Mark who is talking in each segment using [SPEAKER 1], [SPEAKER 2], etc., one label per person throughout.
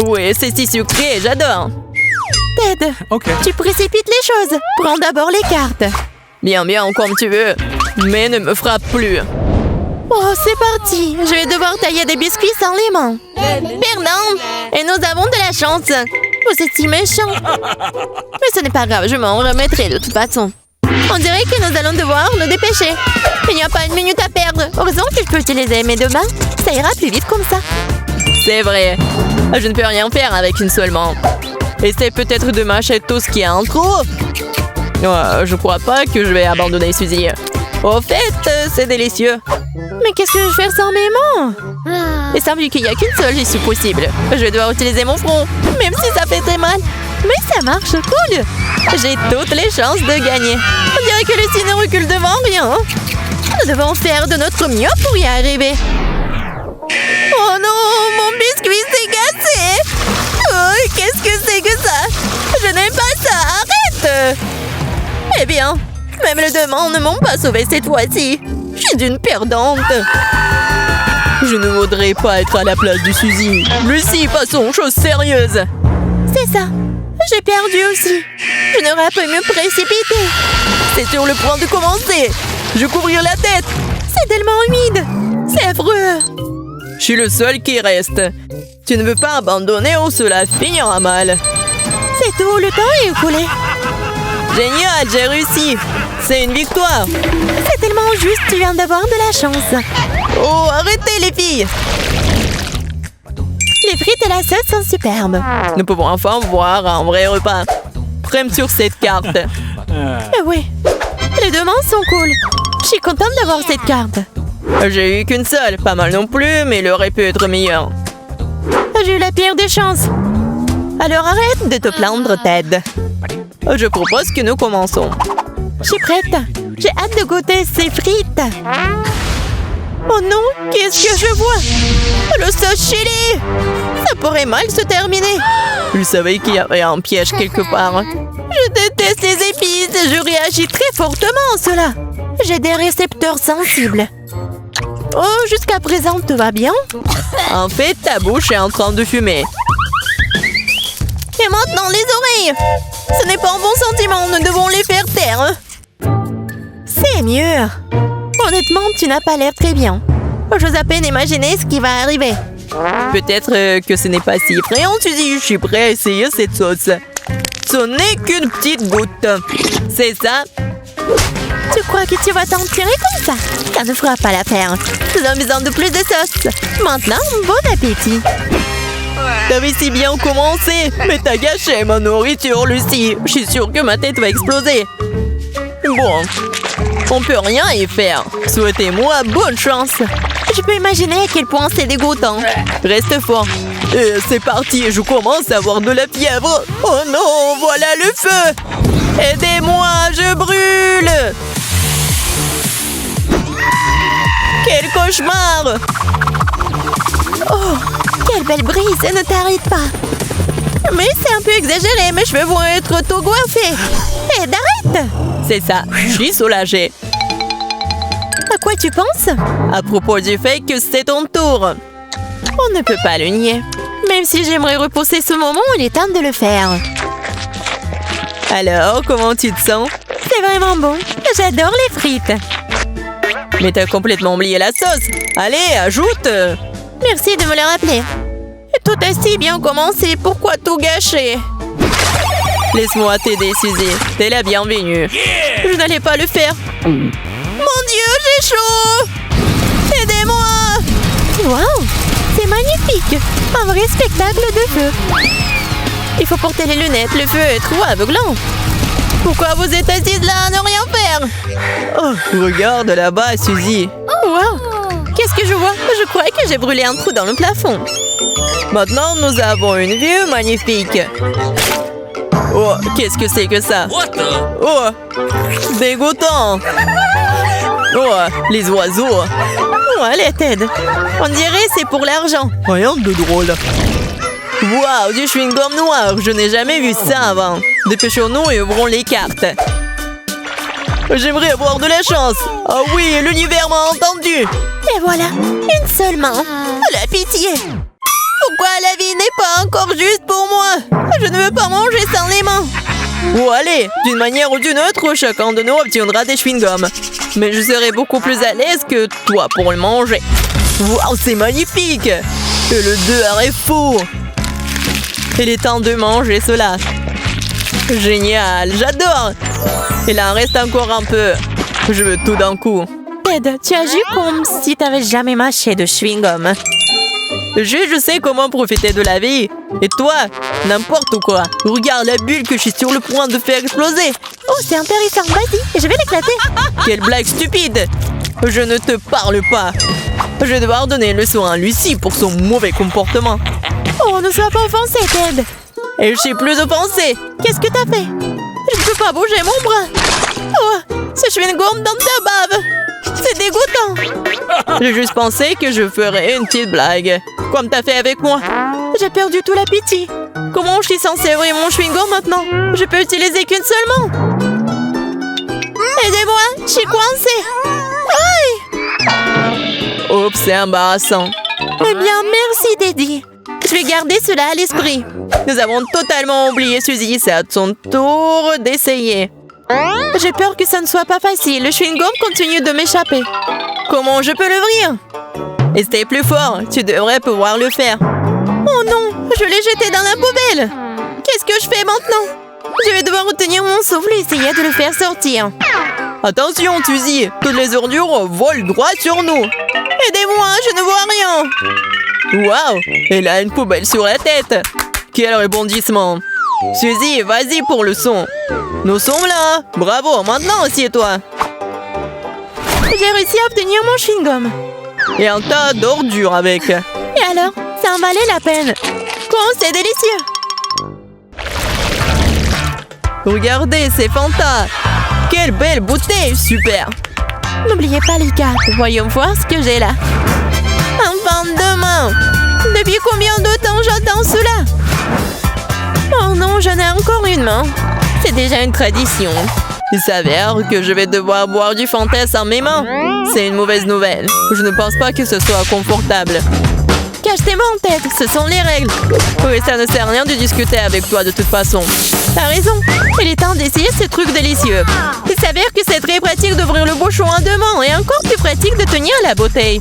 [SPEAKER 1] Oui, c'est si sucré, j'adore.
[SPEAKER 2] Ted, tu précipites les choses. Prends d'abord les cartes.
[SPEAKER 1] Bien, comme tu veux. Mais ne me frappe plus.
[SPEAKER 2] Oh, c'est parti. Je vais devoir tailler des biscuits sans les mains. Pardon. Et nous avons de la chance. Vous êtes si méchant. Mais ce n'est pas grave, je m'en remettrai de toute façon. On dirait que nous allons devoir nous dépêcher. Il n'y a pas une minute à perdre. Heureusement que je peux utiliser mes deux mains. Ça ira plus vite comme ça.
[SPEAKER 1] C'est vrai. Je ne peux rien faire avec une seule main. Essaye peut-être de mâcher tout ce qui est en trop. Je crois pas que je vais abandonner Suzy. Au fait, c'est délicieux.
[SPEAKER 2] Mais qu'est-ce que je vais faire sans mes mains?
[SPEAKER 1] Il semble qu'il n'y a qu'une seule issue possible. Je vais devoir utiliser mon front, même si ça fait très mal.
[SPEAKER 2] Mais ça marche, cool.
[SPEAKER 1] J'ai toutes les chances de gagner.
[SPEAKER 2] On dirait que Lucy ne recule devant rien. Nous devons faire de notre mieux pour y arriver. Oh non, mon biscuit s'est cassé. Oh, qu'est-ce que c'est que ça? Je n'aime pas ça, arrête.
[SPEAKER 1] Eh bien, même les deux mains ne m'ont pas sauvée cette fois-ci. Je suis une perdante. Je ne voudrais pas être à la place de Suzy. Lucy, passons aux choses sérieuses.
[SPEAKER 2] C'est ça. J'ai perdu aussi. Je n'aurais pas me précipiter.
[SPEAKER 1] C'est sur le point de commencer. Je couvrir la tête.
[SPEAKER 2] C'est tellement humide. C'est affreux.
[SPEAKER 1] Je suis le seul qui reste. Tu ne veux pas abandonner ou cela finira mal.
[SPEAKER 2] C'est tout, le temps est écoulé.
[SPEAKER 1] Génial, j'ai réussi. C'est une victoire.
[SPEAKER 2] C'est tellement juste, tu viens d'avoir de la chance.
[SPEAKER 1] Oh, arrêtez les filles.
[SPEAKER 2] Les frites et la sauce sont superbes.
[SPEAKER 1] Nous pouvons enfin voir un vrai repas. Prime sur cette carte.
[SPEAKER 2] Oui, les deux mains sont cool. Je suis contente d'avoir cette carte.
[SPEAKER 1] J'ai eu qu'une seule, pas mal non plus, mais elle aurait pu être meilleure.
[SPEAKER 2] J'ai eu la pire des chances.
[SPEAKER 1] Alors arrête de te plaindre, Ted. Je propose que nous commençons.
[SPEAKER 2] Je suis prête. J'ai hâte de goûter ces frites. Oh non, qu'est-ce que je vois? Le sauce chili! Ça pourrait mal se terminer.
[SPEAKER 1] Je savais qu'il y avait un piège quelque part.
[SPEAKER 2] Je déteste les épices. Je réagis très fortement à cela. J'ai des récepteurs sensibles. Oh, jusqu'à présent, tout va bien?
[SPEAKER 1] En fait, ta bouche est en train de fumer.
[SPEAKER 2] Et maintenant, les oreilles! Ce n'est pas un bon sentiment, nous devons les faire taire. C'est mieux. Honnêtement, tu n'as pas l'air très bien. J'ose à peine imaginer ce qui va arriver.
[SPEAKER 1] Peut-être que ce n'est pas si effrayant, Suzy. Je suis prêt à essayer cette sauce. Ce n'est qu'une petite goutte. C'est ça?
[SPEAKER 2] Tu crois que tu vas t'en tirer comme ça? Ça ne fera pas l'affaire. Nous avons besoin de plus de sauce. Maintenant, bon appétit.
[SPEAKER 1] T'avais si bien commencé, mais t'as gâché ma nourriture, Lucy. Je suis sûre que ma tête va exploser. Bon, on peut rien y faire. Souhaitez-moi bonne chance.
[SPEAKER 2] Je peux imaginer à quel point c'est dégoûtant.
[SPEAKER 1] Reste fort. Et c'est parti, je commence à avoir de la fièvre. Oh non, voilà le feu. Aidez-moi, je brûle. Quel cauchemar.
[SPEAKER 2] Oh, quelle belle brise, ne t'arrête pas. Mais c'est un peu exagéré, mes cheveux vont être tout coiffés. Hé, arrête.
[SPEAKER 1] C'est ça, je suis soulagée.
[SPEAKER 2] À quoi tu penses?
[SPEAKER 1] À propos du fait que c'est ton tour.
[SPEAKER 2] On ne peut pas le nier. Même si j'aimerais repousser ce moment, il est temps de le faire.
[SPEAKER 1] Alors, comment tu te sens?
[SPEAKER 2] C'est vraiment bon. J'adore les frites.
[SPEAKER 1] Mais t'as complètement oublié la sauce. Allez, ajoute.
[SPEAKER 2] Merci de me le rappeler. Tout a si bien commencé, pourquoi tout gâcher?
[SPEAKER 1] Laisse-moi t'aider, Suzy. T'es la bienvenue.
[SPEAKER 2] Je n'allais pas le faire. Mon Dieu, j'ai chaud! Aidez-moi! Waouh! C'est magnifique! Un vrai spectacle de feu. Il faut porter les lunettes, le feu est trop aveuglant. Pourquoi vous êtes assise là à ne rien faire?
[SPEAKER 1] Oh, regarde là-bas, Suzy.
[SPEAKER 2] Waouh! Qu'est-ce que je vois? Je croyais que j'ai brûlé un trou dans le plafond.
[SPEAKER 1] Maintenant, nous avons une vue magnifique. Oh, qu'est-ce que c'est que ça? Oh, dégoûtant. Oh, les oiseaux.
[SPEAKER 2] Oh, allez, Ted. On dirait c'est pour l'argent.
[SPEAKER 1] Rien de drôle. Waouh, du chewing-gum noir. Je n'ai jamais vu ça avant. Dépêchons-nous et ouvrons les cartes. J'aimerais avoir de la chance. Ah oui, l'univers m'a entendu.
[SPEAKER 2] Et voilà, une seule main. La pitié. Pourquoi la vie n'est n'est pas encore juste pour moi. Je ne veux pas manger sans les mains.
[SPEAKER 1] Ou allez, d'une manière ou d'une autre, chacun de nous obtiendra des chewing-gums. Mais je serai beaucoup plus à l'aise que toi pour le manger. Waouh, c'est magnifique! Et le dehors est fou! Il est temps de manger cela. Génial, j'adore! Il en reste encore un peu. Je veux tout d'un coup.
[SPEAKER 2] Ted, tu agis comme si tu n'avais jamais mâché de chewing-gum.
[SPEAKER 1] Je sais comment profiter de la vie. Et toi, n'importe quoi. Regarde la bulle que je suis sur le point de faire exploser.
[SPEAKER 2] Oh, c'est intéressant, vas-y, je vais l'éclater.
[SPEAKER 1] Quelle blague stupide! Je ne te parle pas. Je vais devoir donner une leçon à Lucie pour son mauvais comportement.
[SPEAKER 2] Oh, ne sois pas offensé, Ted.
[SPEAKER 1] Et je suis plus offensée.
[SPEAKER 2] Qu'est-ce que t'as fait? Je ne peux pas bouger mon bras. Oh, ce chewing-gum dans ta bave. C'est dégoûtant.
[SPEAKER 1] J'ai juste pensé que je ferais une petite blague. Comme t'as fait avec moi.
[SPEAKER 2] J'ai perdu tout l'appétit.
[SPEAKER 1] Comment je suis censée ouvrir mon chewing-gum maintenant?
[SPEAKER 2] Je peux utiliser qu'une seule main. Aidez-moi, je suis coincée. Aïe!
[SPEAKER 1] Oups, c'est embarrassant.
[SPEAKER 2] Eh bien, merci, Teddy. Je vais garder cela à l'esprit.
[SPEAKER 1] Nous avons totalement oublié Suzy. C'est à son tour d'essayer.
[SPEAKER 2] J'ai peur que ça ne soit pas facile. Le chewing-gum continue de m'échapper.
[SPEAKER 1] Comment je peux l'ouvrir? Essaye plus fort. Tu devrais pouvoir le faire.
[SPEAKER 2] Oh non, je l'ai jeté dans la poubelle. Qu'est-ce que je fais maintenant? Je vais devoir retenir mon souffle et essayer de le faire sortir.
[SPEAKER 1] Attention, Suzy. Toutes les ordures volent droit sur nous.
[SPEAKER 2] Aidez-moi, je ne vois rien.
[SPEAKER 1] Waouh, elle a une poubelle sur la tête. Quel rebondissement. Suzy, vas-y pour le son. Nous sommes là. Bravo, maintenant assieds-toi.
[SPEAKER 2] J'ai réussi à obtenir mon chewing-gum.
[SPEAKER 1] Et un tas d'ordures avec.
[SPEAKER 2] Et alors, ça en valait la peine. Oh, c'est délicieux.
[SPEAKER 1] Regardez, c'est Fanta. Quelle belle bouteille, super.
[SPEAKER 2] N'oubliez pas les cartes. Voyons voir ce que j'ai là. Un bande de main. Depuis combien de temps j'attends cela? Oh non, j'en ai encore une main. C'est déjà une tradition.
[SPEAKER 1] Il s'avère que je vais devoir boire du Fanta sans mes mains. C'est une mauvaise nouvelle. Je ne pense pas que ce soit confortable.
[SPEAKER 2] Cache tes mains en tête, ce sont les règles.
[SPEAKER 1] Oui, ça ne sert à rien de discuter avec toi de toute façon.
[SPEAKER 2] T'as raison. Il est temps d'essayer ce truc délicieux. Il s'avère que c'est très pratique d'ouvrir le bouchon à deux mains et encore plus pratique de tenir la bouteille.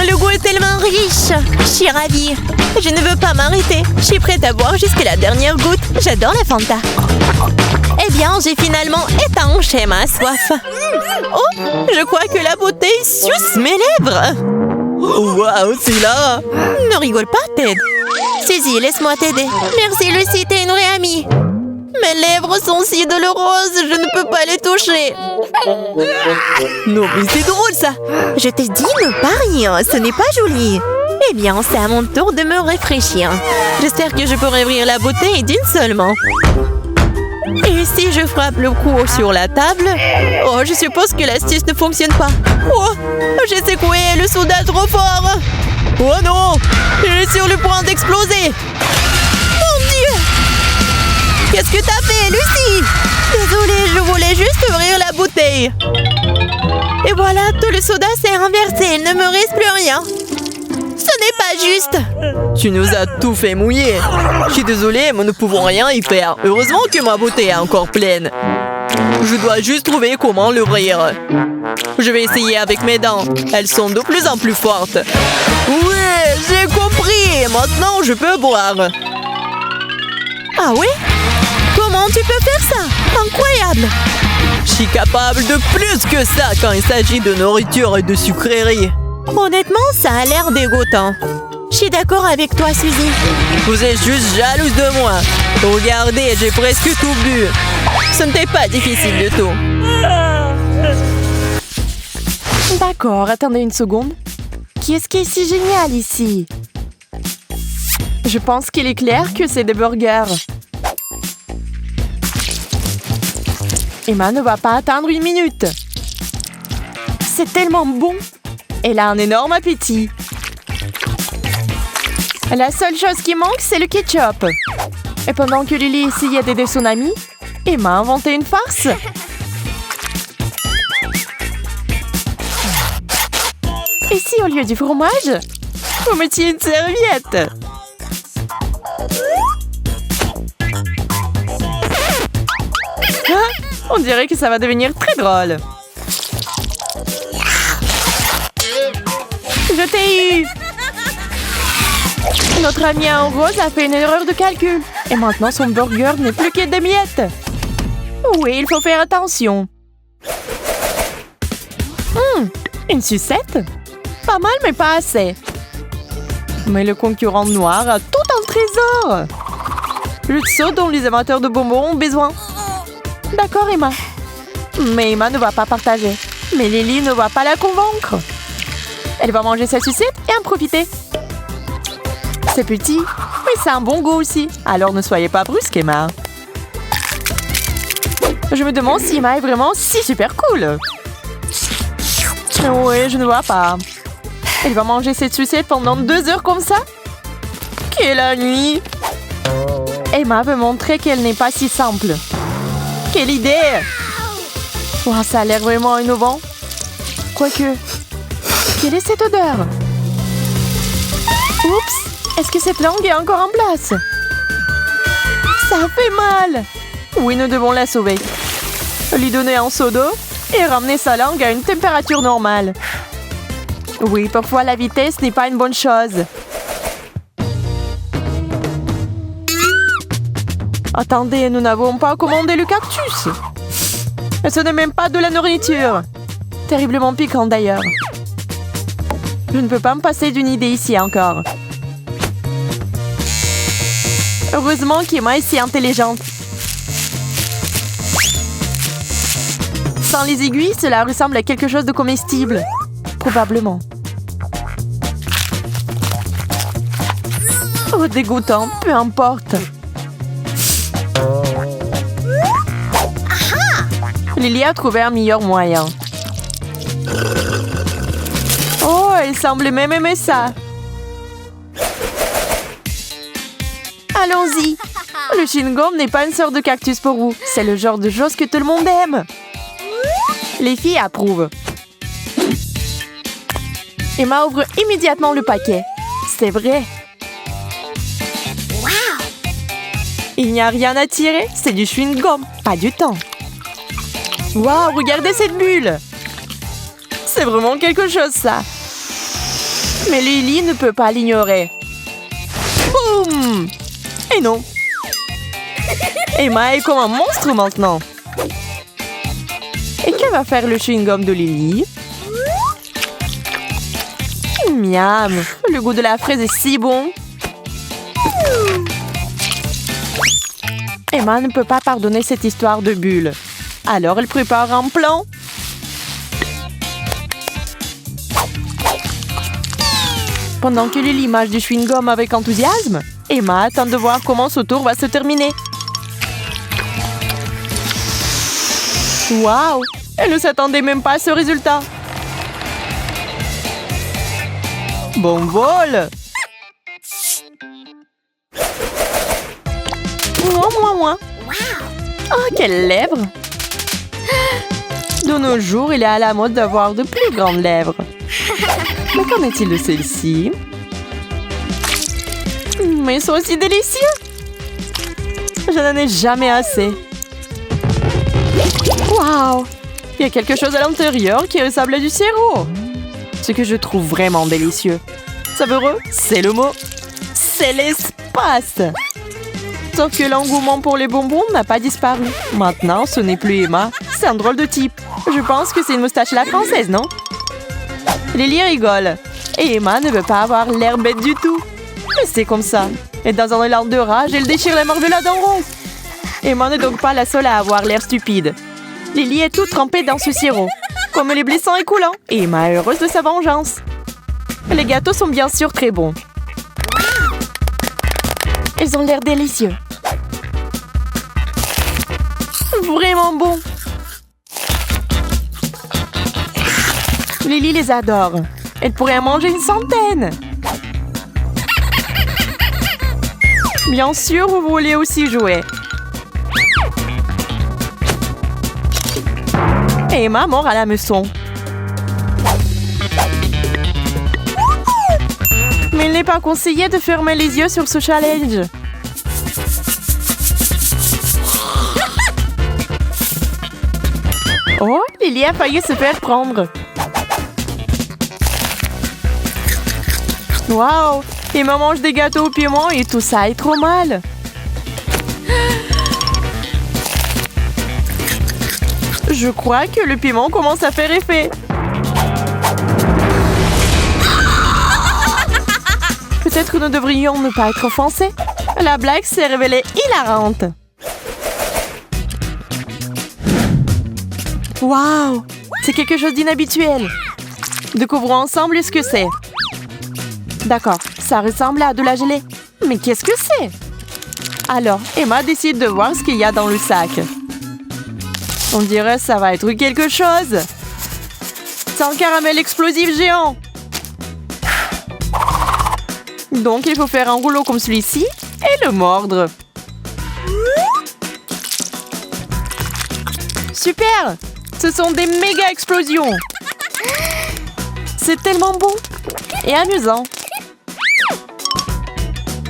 [SPEAKER 2] Le goût est tellement riche. Je suis ravie. Je ne veux pas m'arrêter. Je suis prête à boire jusqu'à la dernière goutte. J'adore la Fanta. Eh bien, j'ai finalement étanché ma soif. Oh, je crois que la bouteille suce mes lèvres.
[SPEAKER 1] Waouh, c'est là.
[SPEAKER 2] Ne rigole pas, Ted. Suzy, laisse-moi t'aider. Merci, Lucie, t'es une vraie amie. Mes lèvres sont si douloureuses, je ne peux pas les toucher.
[SPEAKER 1] Non, mais c'est drôle, ça.
[SPEAKER 2] Je t'ai dit ne pas rire, ce n'est pas joli. Eh bien, c'est à mon tour de me rafraîchir. J'espère que je pourrai ouvrir la bouteille d'une seule main. Et si je frappe le cou sur la table? Oh, je suppose que l'astuce ne fonctionne pas. Oh, j'ai secoué le soda trop fort.
[SPEAKER 1] Oh non, il est sur le point d'exploser.
[SPEAKER 2] Mon Dieu! Qu'est-ce que t'as fait, Lucie? Désolée, je voulais juste ouvrir la bouteille. Et voilà, tout le soda s'est renversé. Il ne me reste plus rien. Ce n'est pas juste.
[SPEAKER 1] Tu nous as tout fait mouiller. Je suis désolée, mais nous ne pouvons rien y faire. Heureusement que ma bouteille est encore pleine. Je dois juste trouver comment l'ouvrir. Je vais essayer avec mes dents. Elles sont de plus en plus fortes. Ouais, j'ai compris. Maintenant, je peux boire.
[SPEAKER 2] Ah oui? Comment tu peux faire ça? Incroyable!
[SPEAKER 1] Je suis capable de plus que ça quand il s'agit de nourriture et de sucreries.
[SPEAKER 2] Honnêtement, ça a l'air dégoûtant. Je suis d'accord avec toi, Suzy.
[SPEAKER 1] Vous êtes juste jalouse de moi. Regardez, j'ai presque tout bu. Ce n'était pas difficile du tout.
[SPEAKER 2] D'accord, attendez une seconde. Qu'est-ce qui est si génial ici? Je pense qu'il est clair que c'est des burgers. Emma ne va pas attendre une minute. C'est tellement bon. Elle a un énorme appétit. La seule chose qui manque, c'est le ketchup. Et pendant que Lily essayait d'aider son amie, Emma a inventé une farce. Et si au lieu du fromage, vous mettiez une serviette?
[SPEAKER 1] On dirait que ça va devenir très drôle. Je t'ai eu! Notre ami en rose a fait une erreur de calcul. Et maintenant, son burger n'est plus que des miettes. Oui, il faut faire attention. Une sucette? Pas mal, mais pas assez. Mais le concurrent noir a tout un trésor. Le saut dont les amateurs de bonbons ont besoin. D'accord, Emma. Mais Emma ne va pas partager. Mais Lily ne va pas la convaincre. Elle va manger sa sucette et en profiter. C'est petit, mais c'est un bon goût aussi. Alors ne soyez pas brusque, Emma. Je me demande si Emma est vraiment si super cool. Oui, je ne vois pas. Elle va manger cette sucette pendant 2 heures comme ça? Quelle nuit! Emma veut montrer qu'elle n'est pas si simple. Quelle idée! Wow, ça a l'air vraiment innovant. Quoique, quelle est cette odeur? Oups! Est-ce que cette langue est encore en place? Ça fait mal! Oui, nous devons la sauver. Lui donner un seau d'eau et ramener sa langue à une température normale. Oui, parfois la vitesse n'est pas une bonne chose. Attendez, nous n'avons pas commandé le cactus. Et ce n'est même pas de la nourriture. Terriblement piquant d'ailleurs. Je ne peux pas me passer d'une idée ici encore. Heureusement qu'Emma est si intelligente. Sans les aiguilles, cela ressemble à quelque chose de comestible. Probablement. Oh, dégoûtant, peu importe. Lily a trouvé un meilleur moyen. Oh, elle semble même aimer ça. Allons-y. Le chewing-gum n'est pas une sorte de cactus pour vous. C'est le genre de chose que tout le monde aime. Les filles approuvent. Emma ouvre immédiatement le paquet. C'est vrai. Il n'y a rien à tirer, c'est du chewing-gum, pas du temps. Waouh, regardez cette bulle! C'est vraiment quelque chose, ça. Mais Lily ne peut pas l'ignorer. Boum! Et non. Emma est comme un monstre maintenant. Et que va faire le chewing-gum de Lily? Miam! Le goût de la fraise est si bon. Emma ne peut pas pardonner cette histoire de bulle. Alors elle prépare un plan. Pendant que Lily mange du chewing-gum avec enthousiasme, Emma attend de voir comment ce tour va se terminer. Waouh! Elle ne s'attendait même pas à ce résultat. Bon vol! Mouah. Oh, quelles lèvres! De nos jours, il est à la mode d'avoir de plus grandes lèvres. Mais qu'en est-il de celle-ci? Mais ils sont aussi délicieux! Je n'en ai jamais assez. Waouh! Il y a quelque chose à l'intérieur qui ressemble à du sirop. Ce que je trouve vraiment délicieux. Savoureux, c'est le mot. C'est l'espace! Sauf que l'engouement pour les bonbons n'a pas disparu. Maintenant, ce n'est plus Emma. C'est un drôle de type. Je pense que c'est une moustache à la française, non? Lily rigole. Et Emma ne veut pas avoir l'air bête du tout. Mais c'est comme ça. Et dans un élan de rage, elle déchire la marmelade en rond. Emma n'est donc pas la seule à avoir l'air stupide. Lily est toute trempée dans ce sirop. Comme les blessants et coulants. Et Emma est heureuse de sa vengeance. Les gâteaux sont bien sûr très bons. Ils ont l'air délicieux. Vraiment bon. Lily les adore. Elle pourrait en manger une centaine. Bien sûr, vous voulez aussi jouer. Et Emma mord à la meçon. Mais il n'est pas conseillé de fermer les yeux sur ce challenge.
[SPEAKER 2] Oh, Lily a failli se faire prendre. Waouh, Emma mange des gâteaux au piment et tout ça est trop mal. Je crois que le piment commence à faire effet. Peut-être que nous devrions ne pas être offensés. La blague s'est révélée hilarante. Waouh, c'est quelque chose d'inhabituel. Découvrons ensemble ce que c'est. D'accord, ça ressemble à de la gelée. Mais qu'est-ce que c'est? Alors, Emma décide de voir ce qu'il y a dans le sac. On dirait que ça va être quelque chose. C'est un caramel explosif géant. Donc, il faut faire un rouleau comme celui-ci et le mordre. Super! Ce sont des méga explosions. C'est tellement beau et amusant.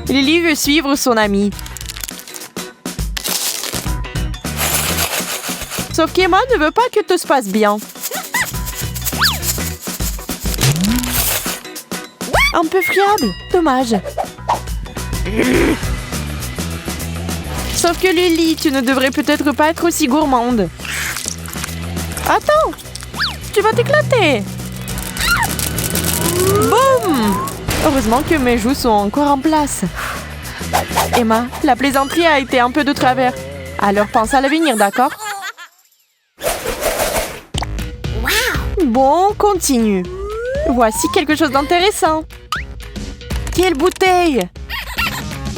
[SPEAKER 2] Lily veut suivre son amie. Sauf qu'Emma ne veut pas que tout se passe bien. Un peu friable, dommage. Sauf que Lily, tu ne devrais peut-être pas être aussi gourmande. Attends, tu vas t'éclater. Boum! Heureusement que mes joues sont encore en place. Emma, la plaisanterie a été un peu de travers. Alors pense à l'avenir, d'accord? Bon, on continue. Voici quelque chose d'intéressant. Quelle bouteille!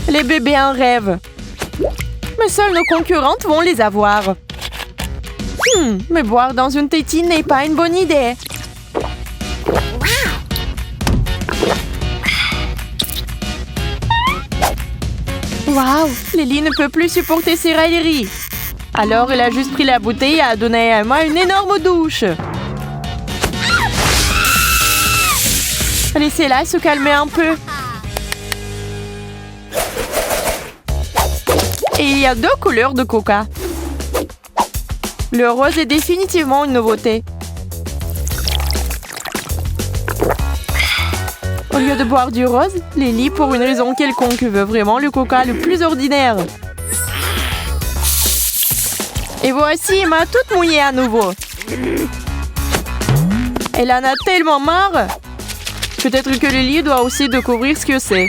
[SPEAKER 2] Les bébés en rêvent. Mais seules nos concurrentes vont les avoir. Mais boire dans une tétine n'est pas une bonne idée. Waouh! Lily ne peut plus supporter ses railleries. Alors elle a juste pris la bouteille et a donné à Emma une énorme douche. Laissez-la se calmer un peu. Et il y a 2 couleurs de coca. Le rose est définitivement une nouveauté. Au lieu de boire du rose, Lily, pour une raison quelconque, veut vraiment le coca le plus ordinaire. Et voici Emma toute mouillée à nouveau. Elle en a tellement marre. Peut-être que Lily doit aussi découvrir ce que c'est.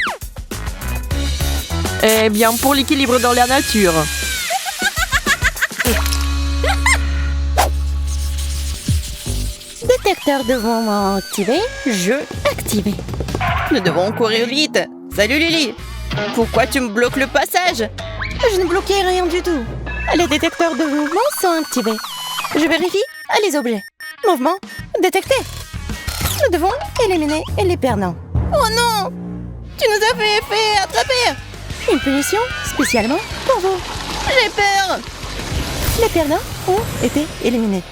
[SPEAKER 2] Eh bien, pour l'équilibre dans la nature.
[SPEAKER 3] Détecteur de mouvement activé, jeu activé.
[SPEAKER 1] Nous devons courir vite. Salut Lily. Pourquoi tu me bloques le passage?
[SPEAKER 3] Je ne bloquais rien du tout. Les détecteurs de mouvement sont activés. Je vérifie les objets. Mouvement détecté. Nous devons éliminer les perdants. Oh non! Tu nous as fait attraper! Une punition spécialement pour vous.
[SPEAKER 1] J'ai peur.
[SPEAKER 3] Les perdants ont été éliminés.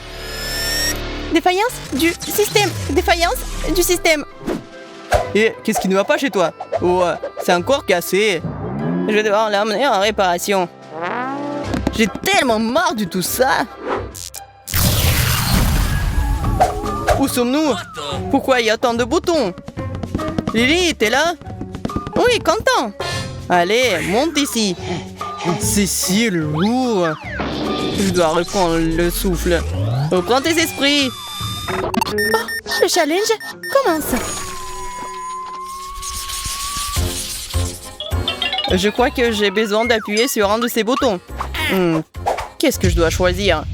[SPEAKER 3] Défaillance du système.
[SPEAKER 1] Défaillance du système. Et qu'est-ce qui ne va pas chez toi? Oh, c'est encore cassé. Je vais devoir l'emmener en réparation. J'ai tellement marre de tout ça. Où sommes-nous? Pourquoi il y a tant de boutons? Lily, t'es là? Oui, content. Allez, monte ici. C'est si lourd. Je dois reprendre le souffle. Reprends tes esprits.
[SPEAKER 3] Le challenge commence.
[SPEAKER 1] Je crois que j'ai besoin d'appuyer sur un de ces boutons. Qu'est-ce que je dois choisir?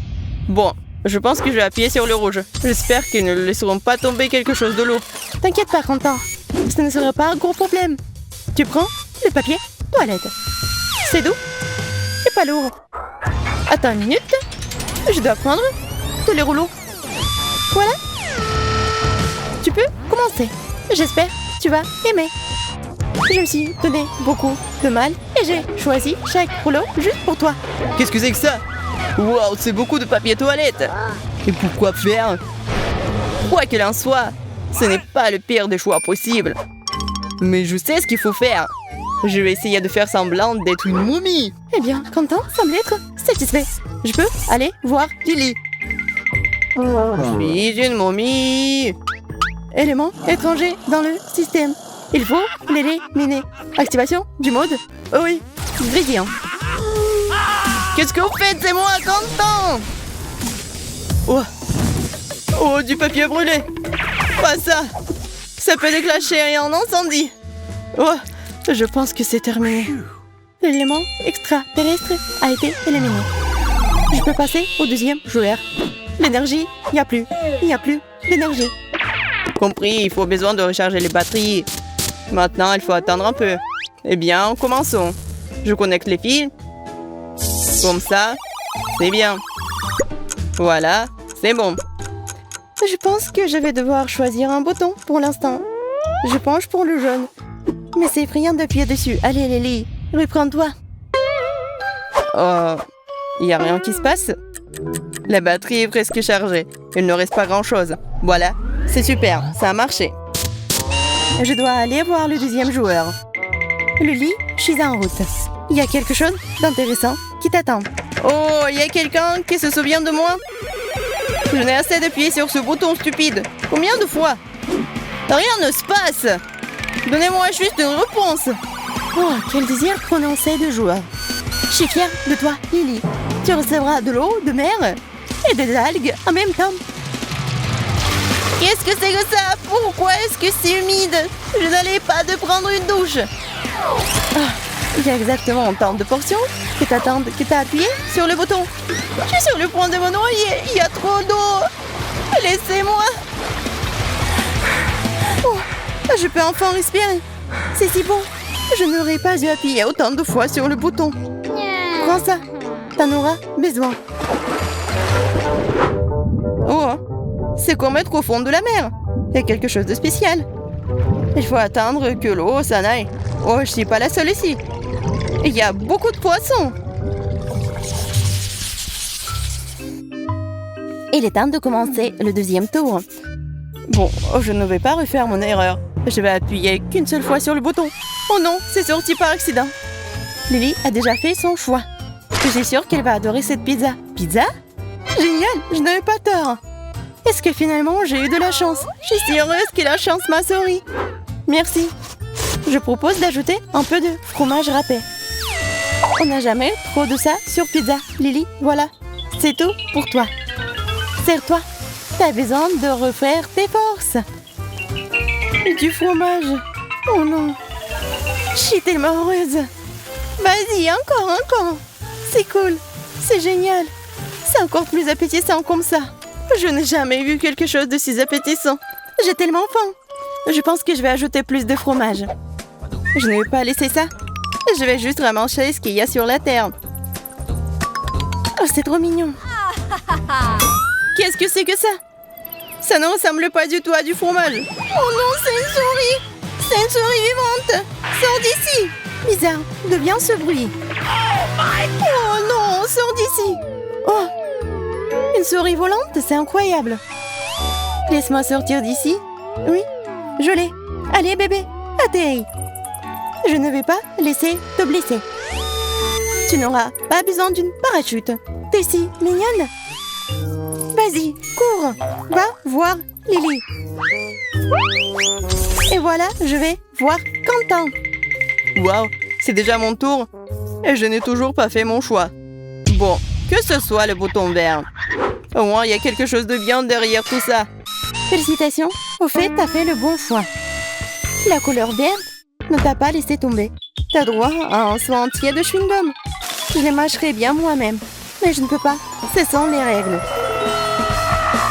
[SPEAKER 1] Bon, je pense que je vais appuyer sur le rouge. J'espère qu'ils ne laisseront pas tomber quelque chose de lourd.
[SPEAKER 3] T'inquiète pas, Quentin. Ce ne sera pas un gros problème. Tu prends le papier toilette. C'est doux et pas lourd. Attends une minute. Je dois prendre tous les rouleaux. Voilà. Tu peux commencer. J'espère que tu vas aimer. Je me suis donné beaucoup de mal et j'ai choisi chaque rouleau juste pour toi.
[SPEAKER 1] Qu'est-ce que c'est que ça? Waouh, c'est beaucoup de papier toilette. Et pourquoi faire? Quoi qu'il en soit, ce n'est pas le pire des choix possibles. Mais je sais ce qu'il faut faire. Je vais essayer de faire semblant d'être une momie.
[SPEAKER 3] Eh bien, Quentin semble être satisfait. Je peux aller voir
[SPEAKER 1] Lily.
[SPEAKER 3] Je suis une momie. Élément étranger dans le système. Il faut l'éliminer. Activation du mode. Oh oui, brillant. Qu'est-ce que vous faites? C'est moi, Quentin. Oh. Oh, du papier brûlé. Pas ça. Ça peut déclencher un incendie. Oh, je pense que c'est terminé. L'élément extraterrestre a été éliminé. Je peux passer au deuxième joueur. L'énergie, il n'y a plus. Il n'y a plus d'énergie. Compris, il faut besoin de recharger les batteries. Maintenant, il faut attendre un peu. Eh bien, commençons. Je connecte les fils. Comme ça, c'est bien. Voilà, c'est bon. Je pense que je vais devoir choisir un bouton pour l'instant. Je penche pour le jaune. Mais c'est effrayant d'appuyer dessus. Allez, Lily, reprends-toi. Oh, il n'y a rien qui se passe. La batterie est presque chargée. Il ne reste pas grand-chose. Voilà, c'est super, ça a marché. Je dois aller voir le deuxième joueur. Lily, je suis en route. Il y a quelque chose d'intéressant qui t'attend. Oh, il y a quelqu'un qui se souvient de moi? Je n'ai assez d'appuyer sur ce bouton stupide. Combien de fois? Rien ne se passe. Donnez-moi juste une réponse. Oh, quel désir prononcé de joueur. Je suis fière de toi, Lily. Tu recevras de l'eau de mer et des algues en même temps. Qu'est-ce que c'est que ça? Pourquoi est-ce que c'est humide? Je n'allais pas de prendre une douche. Ah, il y a exactement autant de portions que t'as appuyé sur le bouton. Je suis sur le point de me noyer. Il y a trop d'eau. Laissez-moi. Oh, je peux enfin respirer. C'est si bon. Je n'aurais pas dû appuyer autant de fois sur le bouton. Prends ça. T'en auras besoin. Oh, c'est comme être au fond de la mer. Il y a quelque chose de spécial. Il faut attendre que l'eau s'en aille. Oh, je suis pas la seule ici. Il y a beaucoup de poissons. Il est temps de commencer le deuxième tour. Bon, je ne vais pas refaire mon erreur. Je vais appuyer qu'une seule fois sur le bouton. Oh non, c'est sorti par accident. Lily a déjà fait son choix. Je suis sûre qu'elle va adorer cette pizza. Pizza? Génial, je n'avais pas tort. Est-ce que finalement j'ai eu de la chance? Je suis si heureuse que la chance m'a souri. Merci. Je propose d'ajouter un peu de fromage râpé. On n'a jamais trop de ça sur pizza, Lily. Voilà, c'est tout pour toi. Serre-toi. T'as besoin de refaire tes forces. Du fromage. Oh non. Je suis tellement heureuse. Vas-y, encore. C'est cool. C'est génial. C'est encore plus appétissant comme ça. Je n'ai jamais vu quelque chose de si appétissant. J'ai tellement faim. Je pense que je vais ajouter plus de fromage. Je ne vais pas laisser ça. Je vais juste ramasser ce qu'il y a sur la terre. Oh, c'est trop mignon. Qu'est-ce que c'est que ça? Ça ne ressemble pas du tout à du fromage. Oh non, c'est une souris. C'est une souris vivante. Sors d'ici. Bizarre, d'où vient ce bruit? Oh non, sors d'ici. Oh, une souris volante, c'est incroyable. Laisse-moi sortir d'ici. Oui, je l'ai. Allez, bébé, atterris. Je ne vais pas laisser te blesser. Tu n'auras pas besoin d'une parachute. T'es si mignonne. Vas-y, cours. Va voir Lily. Et voilà, je vais voir Quentin. Waouh, c'est déjà mon tour. Et je n'ai toujours pas fait mon choix. Bon, que ce soit le bouton vert. Au moins, il y a quelque chose de bien derrière tout ça. Félicitations. Au fait, t'as fait le bon choix. La couleur verte ne t'a pas laissé tomber. T'as droit à un soin entier de chewing-gum. Je les mâcherai bien moi-même. Mais je ne peux pas. Ce sont les règles.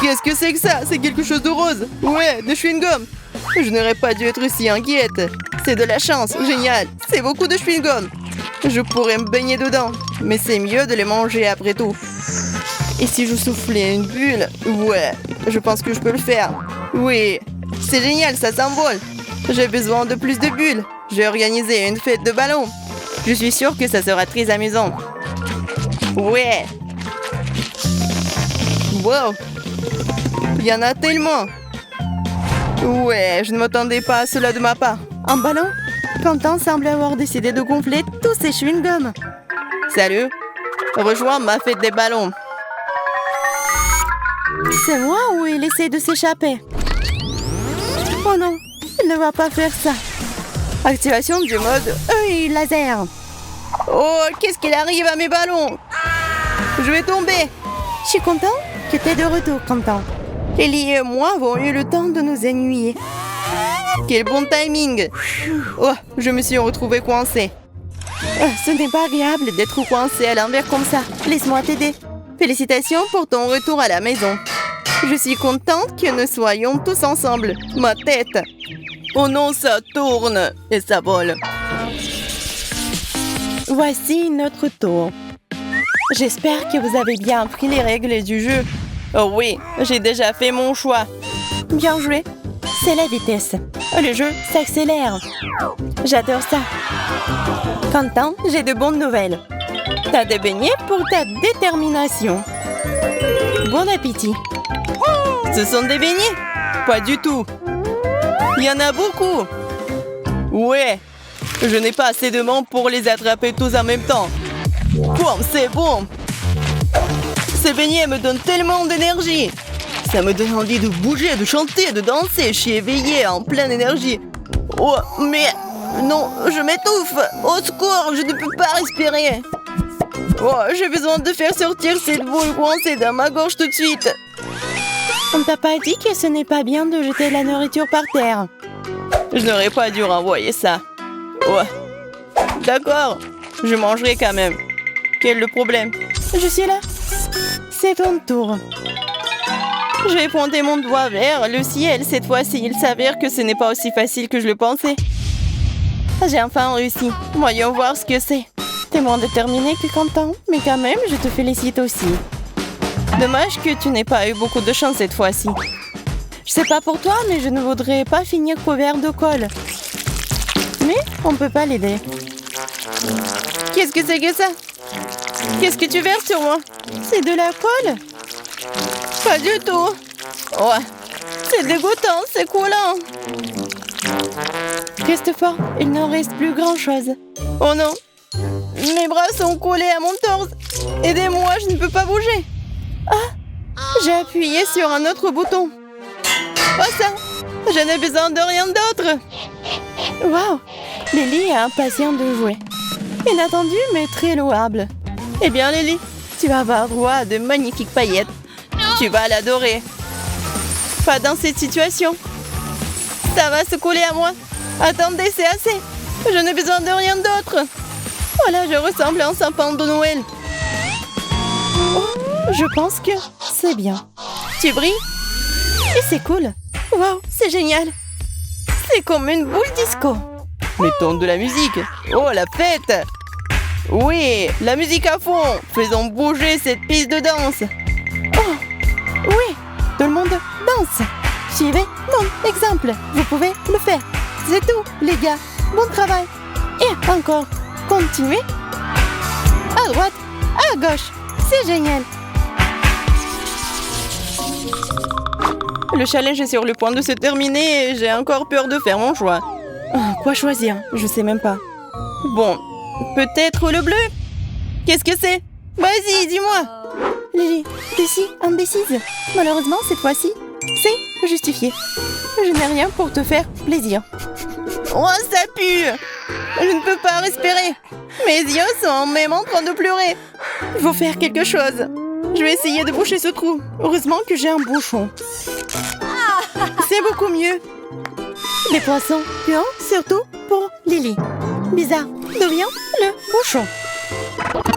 [SPEAKER 3] Qu'est-ce que c'est que ça? C'est quelque chose de rose. Ouais, de chewing-gum. Je n'aurais pas dû être si inquiète. C'est de la chance. Génial. C'est beaucoup de chewing-gum. Je pourrais me baigner dedans. Mais c'est mieux de les manger après tout. Et si je soufflais une bulle? Ouais, je pense que je peux le faire. Oui, c'est génial, ça s'envole. J'ai besoin de plus de bulles. J'ai organisé une fête de ballons. Je suis sûre que ça sera très amusant. Ouais. Wow. Il y en a tellement. Ouais, je ne m'attendais pas à cela de ma part. Un ballon? Quentin semble avoir décidé de gonfler tous ses chewing-gums. Salut. Rejoins ma fête des ballons. C'est moi ou il essaie de s'échapper? Oh non, il ne va pas faire ça. Activation du mode œil laser. Oh, qu'est-ce qu'il arrive à mes ballons? Je vais tomber. Je suis content que tu es de retour, Quentin. Ellie et moi avons eu le temps de nous ennuyer. Quel bon timing. Oh, je me suis retrouvée coincée. Ce n'est pas agréable d'être coincée à l'envers comme ça. Laisse-moi t'aider. Félicitations pour ton retour à la maison. Je suis contente que nous soyons tous ensemble. Ma tête. Oh non, ça tourne et ça vole. Voici notre tour. J'espère que vous avez bien appris les règles du jeu. Oh oui, j'ai déjà fait mon choix. Bien joué. C'est la vitesse. Le jeu s'accélère. J'adore ça. Quentin, j'ai de bonnes nouvelles. T'as des beignets pour ta détermination. Bon appétit. Ce sont des beignets? Pas du tout. Il y en a beaucoup. Ouais. Je n'ai pas assez de membres pour les attraper tous en même temps. Wow, c'est bon. Ces beignets me donnent tellement d'énergie. Ça me donne envie de bouger, de chanter, de danser. Je suis éveillée, en pleine énergie. Oh, mais... Non, je m'étouffe. Au secours, je ne peux pas respirer. Oh, j'ai besoin de faire sortir cette boule coincée dans ma gorge tout de suite. On t'a pas dit que ce n'est pas bien de jeter la nourriture par terre? Je n'aurais pas dû renvoyer ça. Ouais. D'accord, je mangerai quand même. Quel est le problème? Je suis là. C'est ton tour. Je vais pointer mon doigt vers le ciel cette fois-ci. Il s'avère que ce n'est pas aussi facile que je le pensais. J'ai enfin réussi. Voyons voir ce que c'est. T'es moins déterminé que Quentin, mais quand même, je te félicite aussi. Dommage que tu n'aies pas eu beaucoup de chance cette fois-ci. Je sais pas pour toi, mais je ne voudrais pas finir couvert de colle. Mais on peut pas l'aider. Qu'est-ce que c'est que ça? Qu'est-ce que tu verses sur moi? C'est de la colle? Pas du tout. Ouais. C'est dégoûtant, c'est coulant. Christopher, il n'en reste plus grand-chose. Oh non. Mes bras sont collés à mon torse. Aidez-moi, je ne peux pas bouger. Ah, j'ai appuyé sur un autre bouton. Oh ça, je n'ai besoin de rien d'autre. Waouh, Lily est impatiente de jouer. Inattendu, mais très louable. Eh bien, Lily, tu vas avoir droit à de magnifiques paillettes. Tu vas l'adorer. Pas dans cette situation. Ça va se coller à moi. Attendez, c'est assez. Je n'ai besoin de rien d'autre. Voilà, je ressemble à un sapin de Noël. Oh, je pense que c'est bien. Tu brilles? Et c'est cool. Waouh, c'est génial. C'est comme une boule disco. Mettons de la musique. Oh, la fête. Oui, la musique à fond. Faisons bouger cette piste de danse. Oh, oui, tout le monde danse. Suivez mon exemple. Vous pouvez le faire. C'est tout, les gars. Bon travail. Et encore. Continuez. À droite, à gauche. C'est génial. Le challenge est sur le point de se terminer et j'ai encore peur de faire mon choix. Quoi choisir? Je sais même pas. Bon, peut-être le bleu? Qu'est-ce que c'est? Vas-y, dis-moi. Lily, t'es si indécise. Malheureusement, cette fois-ci, c'est justifié. Je n'ai rien pour te faire plaisir. Oh, ça pue! Je ne peux pas respirer. Mes yeux sont même en train de pleurer. Il faut faire quelque chose. Je vais essayer de boucher ce trou. Heureusement que j'ai un bouchon. C'est beaucoup mieux. Les poissons puants, surtout pour Lily. Bizarre, d'où vient le bouchon?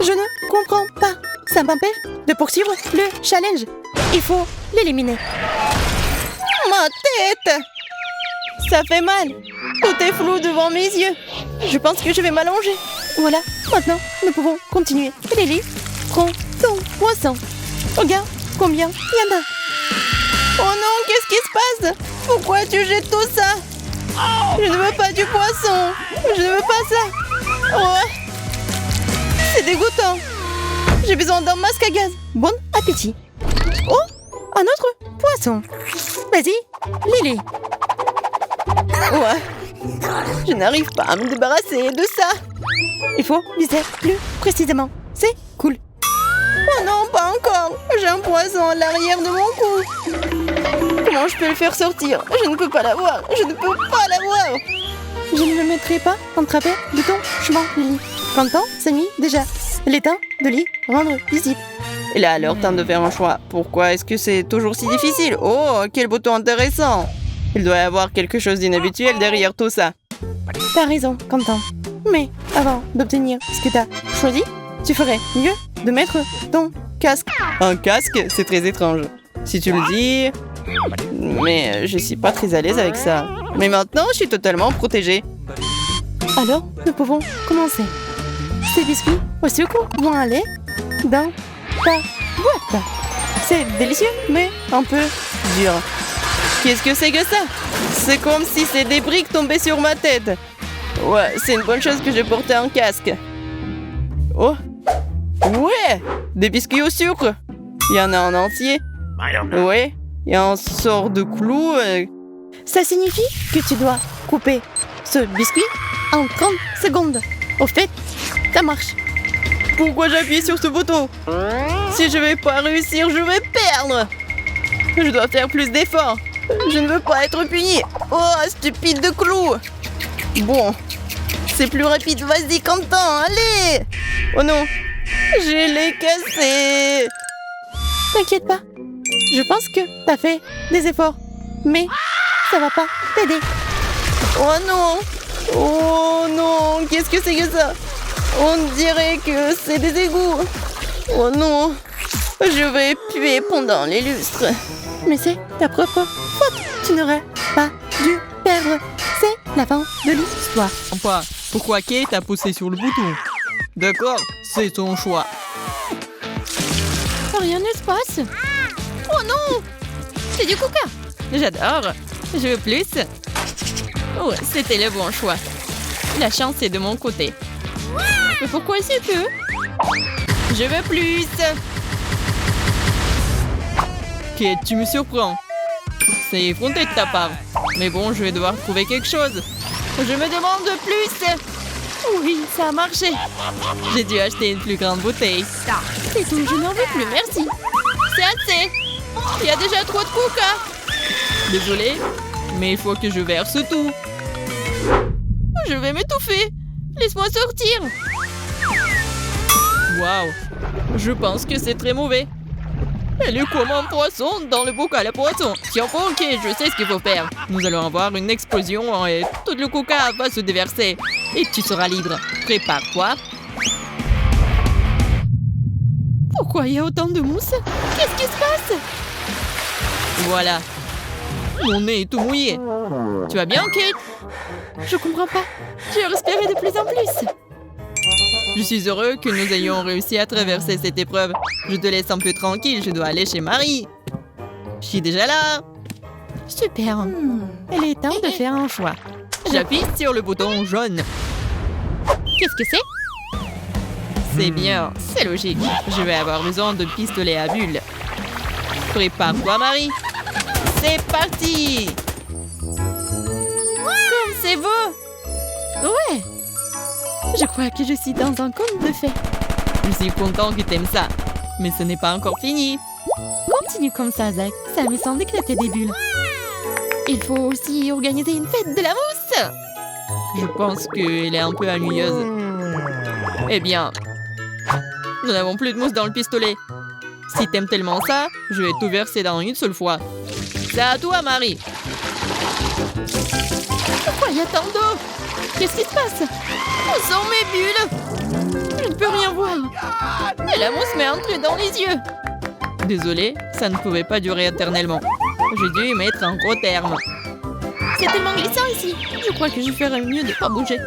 [SPEAKER 3] Je ne comprends pas. Ça m'empêche de poursuivre le challenge. Il faut l'éliminer. Ma tête! Ça fait mal. Tout est flou devant mes yeux. Je pense que je vais m'allonger. Voilà, maintenant, nous pouvons continuer. Lily, prends ton poisson. Regarde combien il y en a. Oh non, qu'est-ce qui se passe? Pourquoi tu jettes tout ça? Je ne veux pas du poisson. Je ne veux pas ça. Oh, c'est dégoûtant. J'ai besoin d'un masque à gaz. Bon appétit. Oh, un autre poisson. Vas-y, Lily. Ouais. Je n'arrive pas à me débarrasser de ça. Il faut viser plus précisément. C'est cool. Oh non, pas encore. J'ai un poisson à l'arrière de mon cou. Comment je peux le faire sortir? Je ne peux pas l'avoir. Je ne peux pas l'avoir. Je ne me mettrai pas en travers de ton chemin, Lily. Content, c'est nuit déjà. Il est temps de lui rendre visite. Il est alors temps de faire un choix. Pourquoi est-ce que c'est toujours si difficile? Oh, quel bouton intéressant. Il doit y avoir quelque chose d'inhabituel derrière tout ça. T'as raison, Quentin. Mais avant d'obtenir ce que t'as choisi, tu ferais mieux de mettre ton casque. Un casque, c'est très étrange. Si tu le dis... Mais je suis pas très à l'aise avec ça. Mais maintenant, je suis totalement protégée. Alors, nous pouvons commencer. Ces biscuits au sucre vont aller dans ta boîte. C'est délicieux, mais un peu dur. Qu'est-ce que c'est que ça? C'est comme si ces des briques tombaient sur ma tête. Ouais, c'est une bonne chose que j'ai porté un casque. Oh! Ouais! Des biscuits au sucre! Il y en a en entier. Ouais, il y a un sort de clou. Ça signifie que tu dois couper ce biscuit en 30 secondes. Au fait, ça marche. Pourquoi j'appuie sur ce bouton? Si je vais pas réussir, je vais perdre. Je dois faire plus d'efforts. Je ne veux pas être puni. Oh, stupide de clou. Bon, c'est plus rapide. Vas-y, Quentin, allez. Oh non, je l'ai cassé. T'inquiète pas. Je pense que t'as fait des efforts. Mais ça va pas t'aider. Oh non. Oh non, qu'est-ce que c'est que ça? On dirait que c'est des égouts. Oh non, je vais puer pendant les lustres. Mais c'est ta propre faute. Tu n'aurais pas dû perdre. C'est la fin de l'histoire.
[SPEAKER 1] Enfin, pourquoi Kate a poussé sur le bouton? D'accord, c'est son choix.
[SPEAKER 2] Rien ne se passe. Oh non! C'est du coca.
[SPEAKER 1] J'adore. Je veux plus. Oh, c'était le bon choix. La chance est de mon côté. Mais pourquoi c'est que... Je veux plus. Kate, tu me surprends. C'est effronté de ta part. Mais bon, je vais devoir trouver quelque chose. Je me demande plus. Oui, ça a marché. J'ai dû acheter une plus grande bouteille.
[SPEAKER 2] C'est tout, je n'en veux plus, merci.
[SPEAKER 1] C'est assez. Il y a déjà trop de coca. Désolée, mais il faut que je verse tout. Je vais m'étouffer. Laisse-moi sortir. Waouh, je pense que c'est très mauvais. Elle est comme un poisson dans le bocal à poisson. Tiens, ok, je sais ce qu'il faut faire. Nous allons avoir une explosion et tout le coca va se déverser. Et tu seras libre. Prépare-toi. Pourquoi il y a autant de mousse?
[SPEAKER 2] Qu'est-ce qui se passe?
[SPEAKER 1] Voilà. Mon nez est tout mouillé. Tu vas bien, Kate?
[SPEAKER 2] Je comprends pas. Je respirais de plus en plus.
[SPEAKER 1] Je suis heureux que nous ayons réussi à traverser cette épreuve. Je te laisse un peu tranquille, je dois aller chez Marie. Je suis déjà là.
[SPEAKER 2] Super. Il est temps de faire un choix.
[SPEAKER 1] J'appuie sur le bouton jaune.
[SPEAKER 2] Qu'est-ce que c'est?
[SPEAKER 1] C'est bien, c'est logique. Je vais avoir besoin de pistolets à bulles. Prépare-toi, Marie. C'est parti.
[SPEAKER 2] Comme c'est beau. Ouais. Je crois que je suis dans un conte de fées.
[SPEAKER 1] Je suis content que t'aimes ça. Mais ce n'est pas encore fini.
[SPEAKER 2] Continue comme ça, Zach. Ça me semble éclater des bulles. Il faut aussi organiser une fête de la mousse.
[SPEAKER 1] Je pense qu'elle est un peu ennuyeuse. Eh bien, nous n'avons plus de mousse dans le pistolet. Si t'aimes tellement ça, je vais tout verser dans une seule fois. C'est à toi, Marie.
[SPEAKER 2] Pourquoi il y a tant d'eau? Qu'est-ce qui se passe? Où sont mes bulles? Je ne peux rien voir.
[SPEAKER 1] Et la mousse m'est entrée dans les yeux. Désolée, ça ne pouvait pas durer éternellement. J'ai dû y mettre un gros terme.
[SPEAKER 2] C'est tellement glissant ici. Je crois que je ferais mieux de ne pas bouger.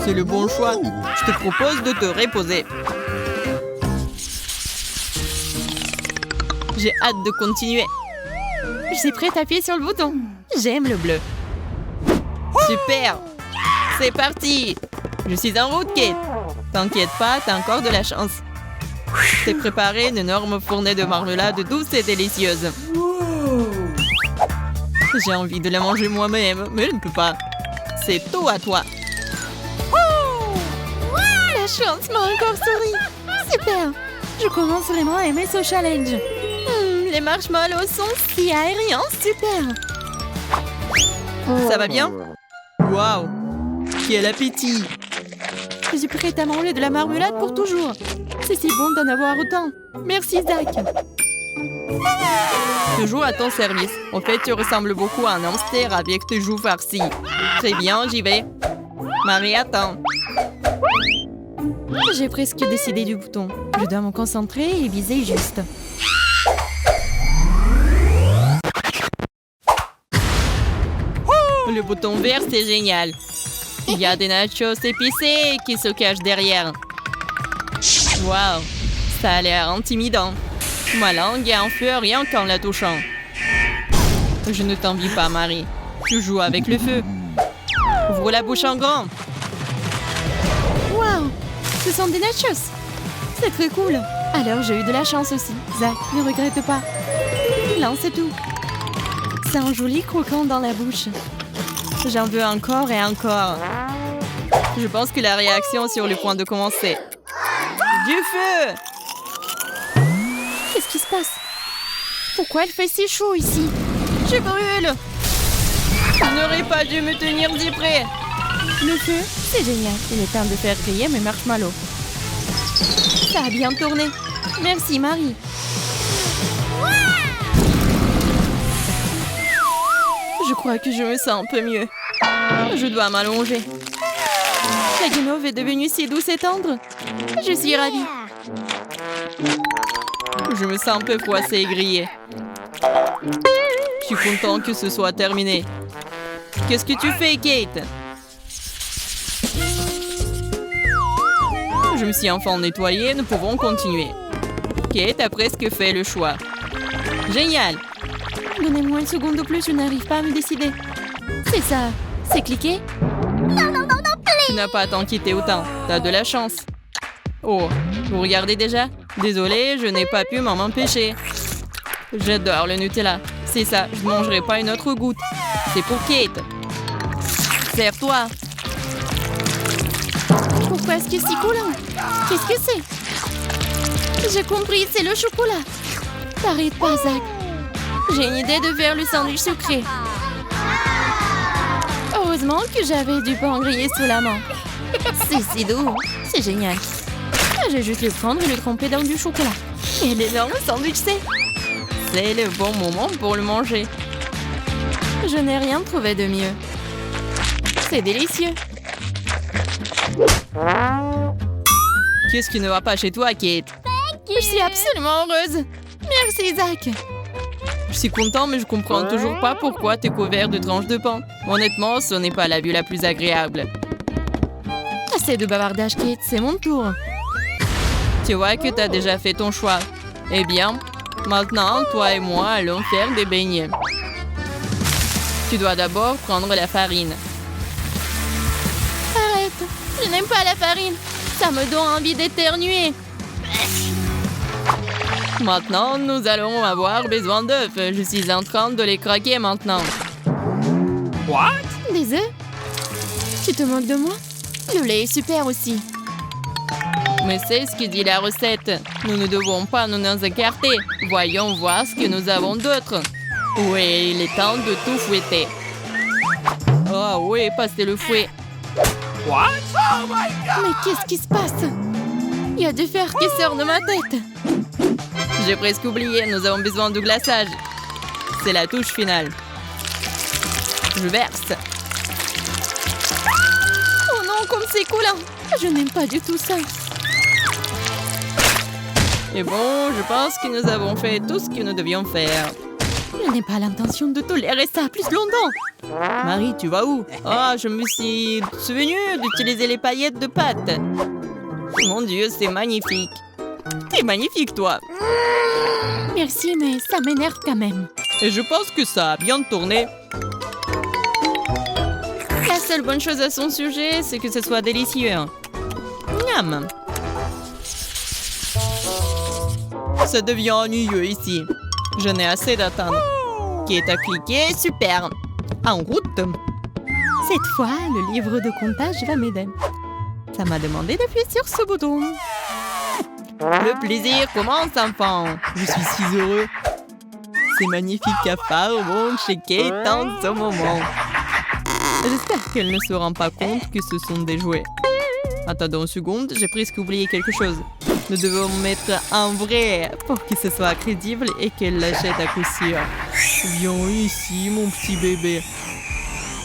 [SPEAKER 1] C'est le bon choix. Je te propose de te reposer. J'ai hâte de continuer.
[SPEAKER 2] Je suis prête à appuyer sur le bouton.
[SPEAKER 1] J'aime le bleu. Super. C'est parti. Je suis en route, Kate. T'inquiète pas, t'as encore de la chance. T'es préparé une énorme fournée de marmelade douce et délicieuse. J'ai envie de la manger moi-même, mais je ne peux pas. C'est tout à toi.
[SPEAKER 2] La chance m'a encore souri. Super.
[SPEAKER 3] Je commence vraiment à aimer ce challenge. Les marshmallows sont si aériens, super.
[SPEAKER 1] Ça va bien? Waouh! Quel appétit!
[SPEAKER 3] Je suis prête à manger de la marmelade pour toujours. C'est si bon d'en avoir autant. Merci, Zach.
[SPEAKER 1] Toujours à ton service. En fait, tu ressembles beaucoup à un hamster avec tes joues farcies. Très bien, j'y vais. Marie, attends.
[SPEAKER 3] J'ai presque décidé du bouton. Je dois me concentrer et viser juste.
[SPEAKER 1] Le bouton vert, c'est génial. Il y a des nachos épicés qui se cachent derrière. Waouh, ça a l'air intimidant. Ma langue est en feu rien qu'en la touchant. Je ne t'envie pas, Marie. Tu joues avec le feu. Ouvre la bouche en grand.
[SPEAKER 3] Waouh, ce sont des nachos. C'est très cool. Alors, j'ai eu de la chance aussi. Zach, ne regrette pas. Lance tout. C'est un joli croquant dans la bouche.
[SPEAKER 1] J'en veux encore et encore. Je pense que la réaction est sur le point de commencer. Du feu!
[SPEAKER 3] Qu'est-ce qui se passe? Pourquoi il fait si chaud ici?
[SPEAKER 1] Je brûle! Je n'aurais pas dû me tenir si près.
[SPEAKER 3] Le feu, c'est génial. Il est temps de faire griller mes marshmallows. Ça a bien tourné. Merci, Marie.
[SPEAKER 1] Je crois que je me sens un peu mieux. Je dois m'allonger.
[SPEAKER 3] La guimauve est devenue si douce et tendre. Je suis ravie.
[SPEAKER 1] Je me sens un peu froissée et grillée. Je suis content que ce soit terminé. Qu'est-ce que tu fais, Kate? Je me suis enfin nettoyée, nous pouvons continuer. Kate a presque fait le choix. Génial!
[SPEAKER 3] Donnez-moi une seconde de plus, je n'arrive pas à me décider. C'est ça. C'est cliqué?
[SPEAKER 1] Tu n'as pas tant quitté autant. T'as de la chance. Oh, vous regardez déjà? Désolée, je n'ai pas pu m'en empêcher. J'adore le Nutella. C'est ça, je ne mangerai pas une autre goutte. C'est pour Kate. Serre-toi.
[SPEAKER 3] Pourquoi est-ce que c'est si coulant? Qu'est-ce que c'est? J'ai compris, c'est le chocolat. T'arrêtes pas, Zach. J'ai une idée de faire le sandwich sucré. Heureusement que j'avais du pain grillé sous la main. C'est si doux. C'est génial. Je vais juste le prendre et le tremper dans du chocolat. Et l'énorme sandwich,
[SPEAKER 1] c'est le bon moment pour le manger.
[SPEAKER 3] Je n'ai rien trouvé de mieux. C'est délicieux.
[SPEAKER 1] Qu'est-ce qui ne va pas chez toi, Kate?
[SPEAKER 3] Je suis absolument heureuse. Merci, Zach.
[SPEAKER 1] Je suis content, mais je comprends toujours pas pourquoi t'es couvert de tranches de pain. Honnêtement, ce n'est pas la vue la plus agréable.
[SPEAKER 3] Assez de bavardage, Kate. C'est mon tour.
[SPEAKER 1] Tu vois que t'as déjà fait ton choix. Eh bien, maintenant, toi et moi allons faire des beignets. Tu dois d'abord prendre la farine.
[SPEAKER 3] Arrête. Je n'aime pas la farine. Ça me donne envie d'éternuer.
[SPEAKER 1] Maintenant, nous allons avoir besoin d'œufs. Je suis en train de les craquer maintenant. What?
[SPEAKER 3] Des œufs? Tu te moques de moi? Le lait est super aussi.
[SPEAKER 1] Mais c'est ce que dit la recette. Nous ne devons pas nous écarter. Voyons voir ce que nous avons d'autre. Oui, il est temps de tout fouetter. Oh oui, passez le fouet. What? Oh my God!
[SPEAKER 3] Mais qu'est-ce qui se passe? Il y a du fer qui sort de ma tête.
[SPEAKER 1] J'ai presque oublié, nous avons besoin de glaçage. C'est la touche finale. Je verse.
[SPEAKER 3] Oh non, comme c'est coulant. Je n'aime pas du tout ça.
[SPEAKER 1] Et bon, je pense que nous avons fait tout ce que nous devions faire.
[SPEAKER 3] Je n'ai pas l'intention de tolérer ça plus longtemps.
[SPEAKER 1] Marie, tu vas où? Ah, je me suis souvenu d'utiliser les paillettes de pâte. Mon Dieu, c'est magnifique. T'es magnifique, toi.
[SPEAKER 3] Merci, mais ça m'énerve quand même.
[SPEAKER 1] Et je pense que ça a bien tourné. La seule bonne chose à son sujet, c'est que ce soit délicieux. Miam. Ça devient ennuyeux ici. Je n'ai assez d'attendre. Kate a cliqué, super. En route.
[SPEAKER 3] Cette fois, le livre de comptage va m'aider. Ça m'a demandé d'appuyer sur ce bouton.
[SPEAKER 1] Le plaisir commence, enfant. Je suis si heureux. Ces magnifiques cafards vont chez Kate en ce moment. J'espère qu'elle ne se rend pas compte que ce sont des jouets. Attendons une seconde, j'ai presque oublié quelque chose. Nous devons mettre un vrai pour que ce soit crédible et qu'elle l'achète à coup sûr. Viens ici, mon petit bébé.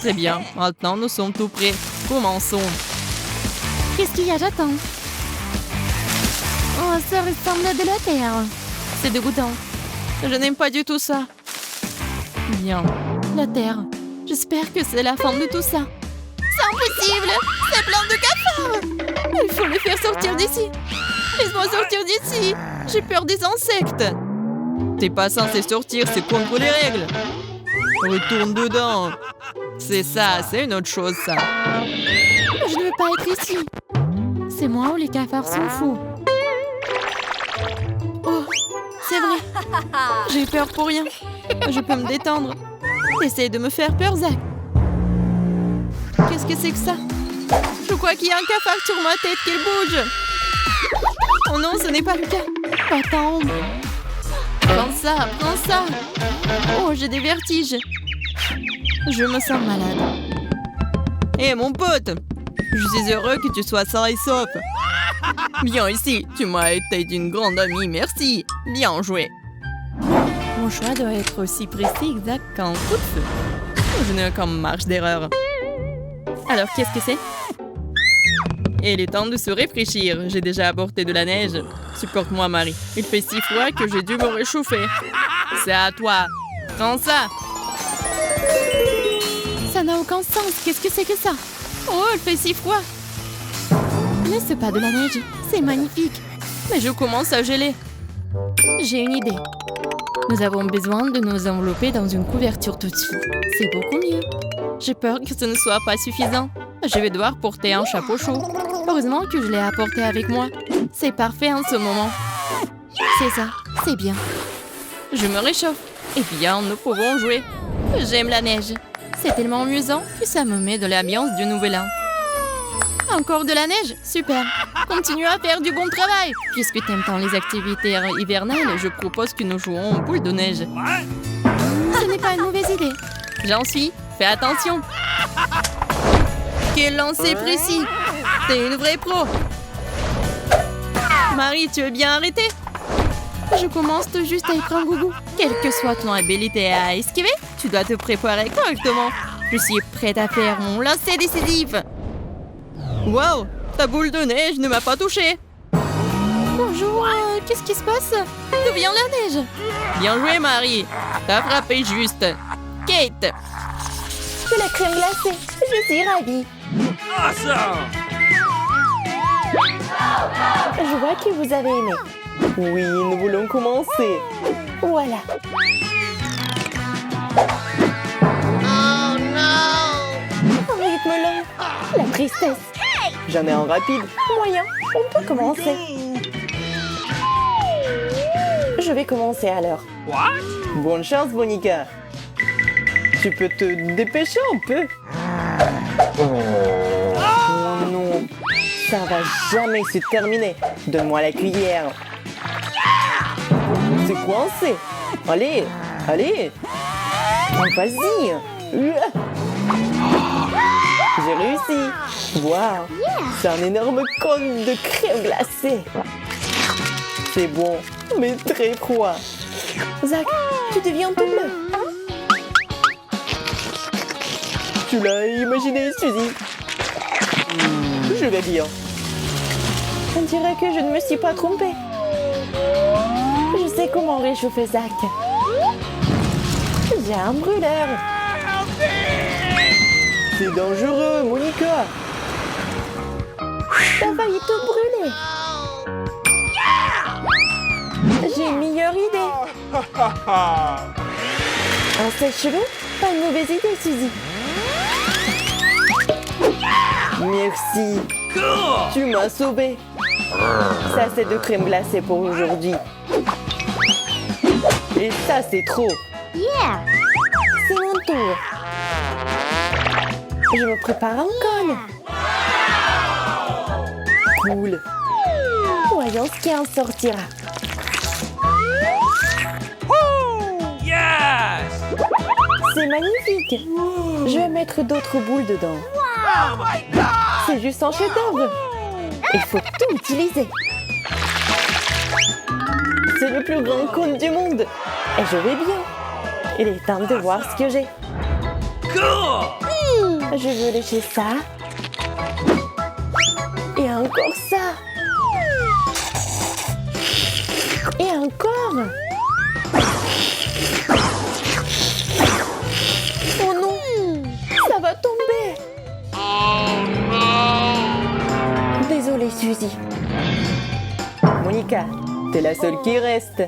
[SPEAKER 1] Très bien, maintenant nous sommes tout prêts. Commençons.
[SPEAKER 2] Qu'est-ce qu'il y a? J'attends. Oh, ça ressemble à de la terre. C'est dégoûtant.
[SPEAKER 1] Je n'aime pas du tout ça. Bien.
[SPEAKER 2] La terre. J'espère que c'est la fin de tout ça. C'est impossible! C'est plein de cafards! Il faut les faire sortir d'ici. Laisse-moi sortir d'ici. J'ai peur des insectes.
[SPEAKER 1] T'es pas censé sortir, c'est contre les règles. Retourne dedans. C'est ça, c'est une autre chose, ça.
[SPEAKER 2] Je ne veux pas être ici. C'est moi ou les cafards sont fous. Oh, c'est vrai. J'ai peur pour rien. Je peux me détendre. Essaye de me faire peur, Zach. Qu'est-ce que c'est que ça? Je crois qu'il y a un cafard sur ma tête qui bouge. Oh non, ce n'est pas le cas. Attends. Prends ça, prends ça. Oh, j'ai des vertiges. Je me sens malade.
[SPEAKER 1] Hé, mon pote, je suis heureux que tu sois sain et sauf. Viens ici, tu m'as été d'une grande amie, merci. Bien joué. Mon choix doit être aussi précis exact qu'un coup de feu. Je n'ai aucune marge d'erreur. Alors, qu'est-ce que c'est? Il est temps de se réfléchir. J'ai déjà apporté de la neige. Supporte-moi, Marie. Il fait si froid que j'ai dû me réchauffer. C'est à toi. Prends ça.
[SPEAKER 2] Ça n'a aucun sens. Qu'est-ce que c'est que ça? Oh, il fait si froid. Mais c'est pas de la neige. C'est magnifique.
[SPEAKER 1] Mais je commence à geler.
[SPEAKER 2] J'ai une idée. Nous avons besoin de nous envelopper dans une couverture tout de suite. C'est beaucoup mieux.
[SPEAKER 1] J'ai peur que ce ne soit pas suffisant. Je vais devoir porter un chapeau chaud.
[SPEAKER 2] Heureusement que je l'ai apporté avec moi. C'est parfait en ce moment. C'est ça, c'est bien.
[SPEAKER 1] Je me réchauffe. Eh bien, nous pouvons jouer. J'aime la neige.
[SPEAKER 2] C'est tellement amusant que ça me met de l'ambiance du nouvel an. Encore de la neige? Super. Continue à faire du bon travail.
[SPEAKER 1] Puisque tu aimes tant les activités hivernales, je propose que nous jouons aux boules de neige.
[SPEAKER 2] Ce n'est pas une mauvaise idée.
[SPEAKER 1] J'en suis. Fais attention. Quel lancer précis. T'es une vraie pro. Marie, tu veux bien arrêter?
[SPEAKER 2] Je commence tout juste à y prendre goût.
[SPEAKER 1] Quelle que soit ton habilité à esquiver, tu dois te préparer correctement. Je suis prête à faire mon lancer décisif. Wow, ta boule de neige ne m'a pas touchée.
[SPEAKER 2] Bonjour, qu'est-ce qui se passe? D'où vient la neige?
[SPEAKER 1] Bien joué, Marie. T'as frappé juste. Kate.
[SPEAKER 2] De la crème glacée. Je suis ravie.
[SPEAKER 4] Awesome!
[SPEAKER 2] Je vois que vous avez aimé.
[SPEAKER 1] Oui, nous voulons commencer.
[SPEAKER 2] Voilà. Oh non! Un rythme lent. La tristesse.
[SPEAKER 1] J'en ai un rapide.
[SPEAKER 2] Moyen. On peut commencer. Je vais commencer alors.
[SPEAKER 1] Bonne chance, Monica. Tu peux te dépêcher un peu? Oh non, ça va jamais se terminer. Donne-moi la cuillère. C'est coincé. Allez, allez. Oh, vas-y. J'ai réussi. Waouh, c'est un énorme cône de crème glacée. C'est bon, mais très froid.
[SPEAKER 2] Zach, tu deviens tout bleu.
[SPEAKER 1] Tu l'as imaginé, Suzy? Je vais bien.
[SPEAKER 2] On dirait que je ne me suis pas trompée. Je sais comment réchauffer Zach. J'ai un brûleur.
[SPEAKER 1] C'est dangereux, Monica.
[SPEAKER 2] T'as failli tout brûler. J'ai une meilleure idée. Un sèche-cheveux? Pas une mauvaise idée, Suzy.
[SPEAKER 1] Merci. Tu m'as sauvé. Ça, c'est de crème glacée pour aujourd'hui. Et ça, c'est trop.
[SPEAKER 2] C'est mon tour. Je me prépare un col.
[SPEAKER 1] Cool.
[SPEAKER 2] Ouais,
[SPEAKER 3] Voyons ce qui en sortira.
[SPEAKER 4] Yes!
[SPEAKER 3] C'est magnifique. Je vais mettre d'autres boules dedans. C'est juste un chef-d'œuvre. Il faut tout utiliser. C'est le plus grand cône du monde. Et je vais bien. Il est temps de voir ce que j'ai.
[SPEAKER 4] Cool!
[SPEAKER 3] Je veux lécher ça. Et encore ça. Et encore. Oh non, ça va tomber. Désolée, Suzy. Monica, t'es la seule qui reste.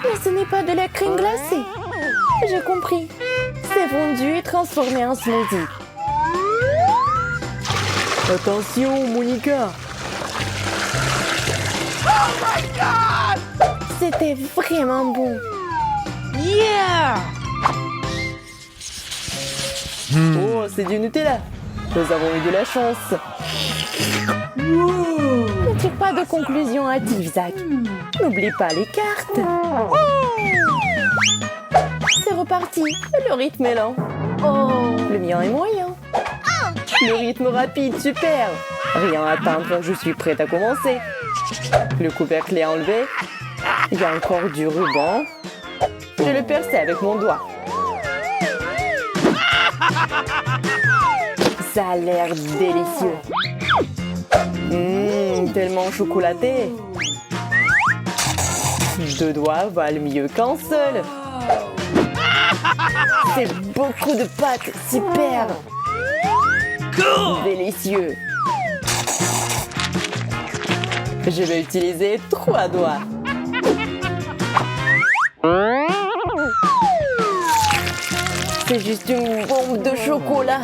[SPEAKER 3] Mais ce n'est pas de la crème glacée. J'ai compris. C'est fondu et transformé en smoothie. Attention, Monica. C'était vraiment bon. Oh, c'est du Nutella. Nous avons eu de la chance. Ne tire pas de conclusion hâtive, Zach. N'oublie pas les cartes. C'est reparti. Le rythme est lent. Le mien est moyen. Le rythme rapide, super. Rien à attendre, je suis prête à commencer. Le couvercle est enlevé. Il y a encore du ruban. Je le perçais avec mon doigt. Ça a l'air délicieux. Tellement chocolaté. 2 doigts valent mieux qu'un seul. C'est beaucoup de pâtes, super. Délicieux. Je vais utiliser 3 doigts. C'est juste une bombe de chocolat.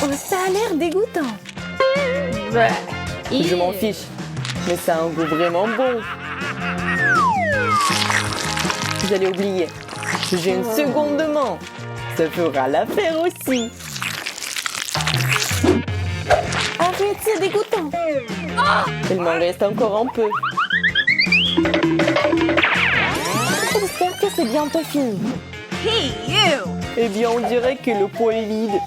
[SPEAKER 3] Oh, ça a l'air dégoûtant. Je m'en fiche, mais ça a un goût vraiment bon. J'allais oublier. J'ai une seconde main. Ça fera l'affaire aussi. Arrête, c'est dégoûtant. Il m'en reste encore un peu. J'espère que c'est bientôt fini. Eh bien, on dirait que le pot est vide.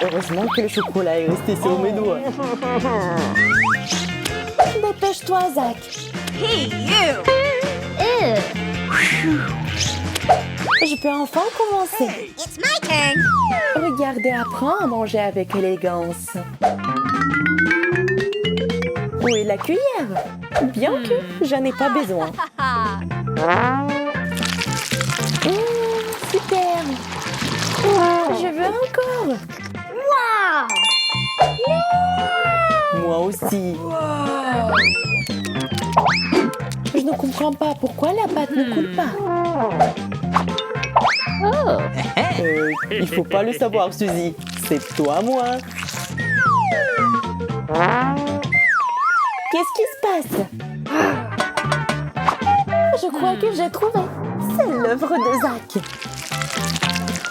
[SPEAKER 3] Heureusement que le chocolat est resté sur mes doigts. Dépêche-toi, Zach. Je peux enfin commencer. Regardez, apprends à manger avec élégance. Où est la cuillère? Bien que j'en ai pas besoin. Super. Je veux encore. Moi aussi. Je ne comprends pas pourquoi la pâte ne coule pas. Il faut pas le savoir, Suzy. C'est toi, moi. Qu'est-ce qui se passe? Je crois que j'ai trouvé. C'est l'œuvre de Zach.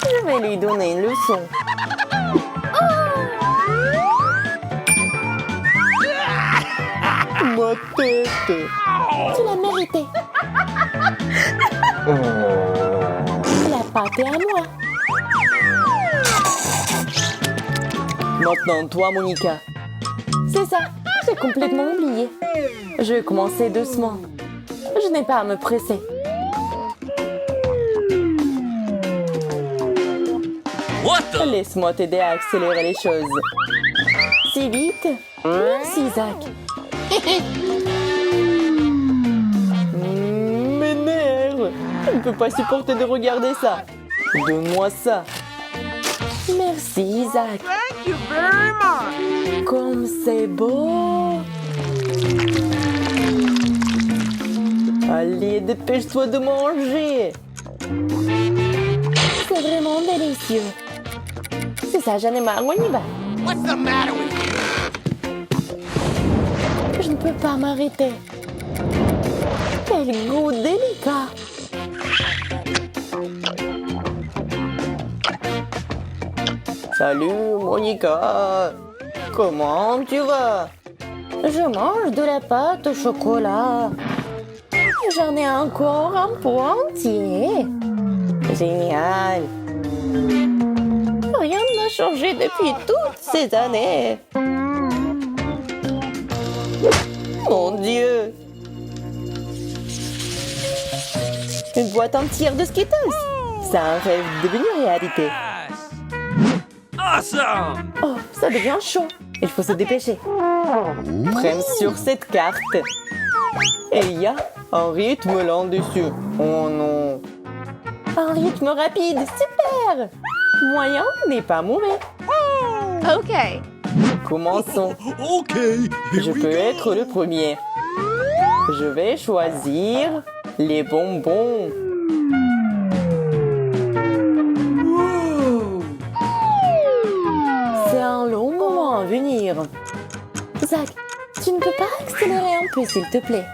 [SPEAKER 3] Je vais lui donner une leçon. Ma tête. Tu l'as mérité. La pâte est à moi. Maintenant, toi, Monica. C'est ça. J'ai complètement oublié. Je vais commencer doucement. Je n'ai pas à me presser. Laisse-moi t'aider à accélérer les choses. Si vite. Merci, Zach. Mes nerfs. Je ne peux pas supporter de regarder ça. Donne-moi ça. Merci, Zach. Comme c'est beau. Allez, dépêche-toi de manger. C'est vraiment délicieux. C'est ça, j'en ai marre, on y va. Je ne peux pas m'arrêter. Quel goût délicat. Salut, Monica. Comment tu vas? Je mange de la pâte au chocolat. J'en ai encore un pot entier. Génial. Rien n'a changé depuis toutes ces années. Mon Dieu. Une boîte entière de Skittles. C'est un rêve devenu réalité.
[SPEAKER 4] Awesome!
[SPEAKER 3] Oh, ça devient chaud. Il faut se dépêcher. Prenne sur cette carte. Et il y a un rythme là-dessus. Oh non. Un rythme rapide, super. Moyen n'est pas mourir.
[SPEAKER 2] OK.
[SPEAKER 3] Commençons.
[SPEAKER 4] Ok,
[SPEAKER 3] Je peux être le premier. Je vais choisir les bonbons. Wow. C'est un long moment à venir. Zach, tu ne peux pas accélérer un peu, s'il te plaît?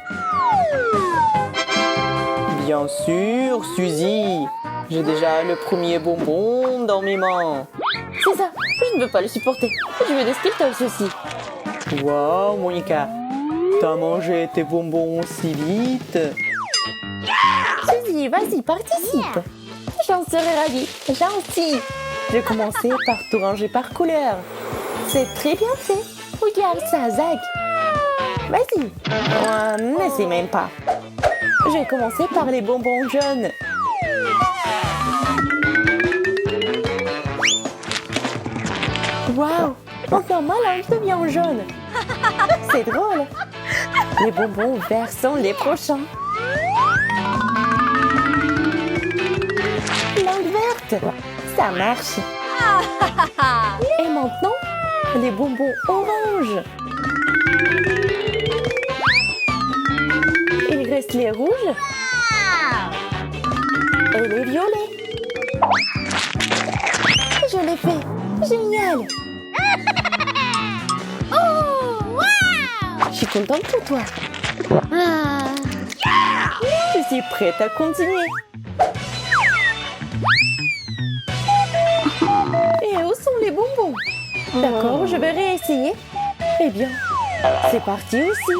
[SPEAKER 3] Bien sûr, Suzy. J'ai déjà le premier bonbon dans mes mains. C'est ça, je ne veux pas le supporter. Je veux des Skittles aussi. Wow, Monica. T'as mangé tes bonbons si vite. Suzy, vas-y, participe. J'en serais ravie. Gentil. J'ai commencé par tout ranger par couleur. C'est très bien fait. Regarde ça, Zach. Vas-y. N'essaie même pas. Je vais commencer par les bonbons jaunes. Waouh! Enfin, ma langue devient jaune. C'est drôle. Les bonbons verts sont les prochains. Langue verte. Ça marche. Et maintenant, les bonbons oranges. Il reste les rouges et les violets. Je l'ai fait. Génial. Je suis contente pour toi. Je suis prête à continuer. Et où sont les bonbons? D'accord, je vais réessayer. Eh bien, c'est parti aussi.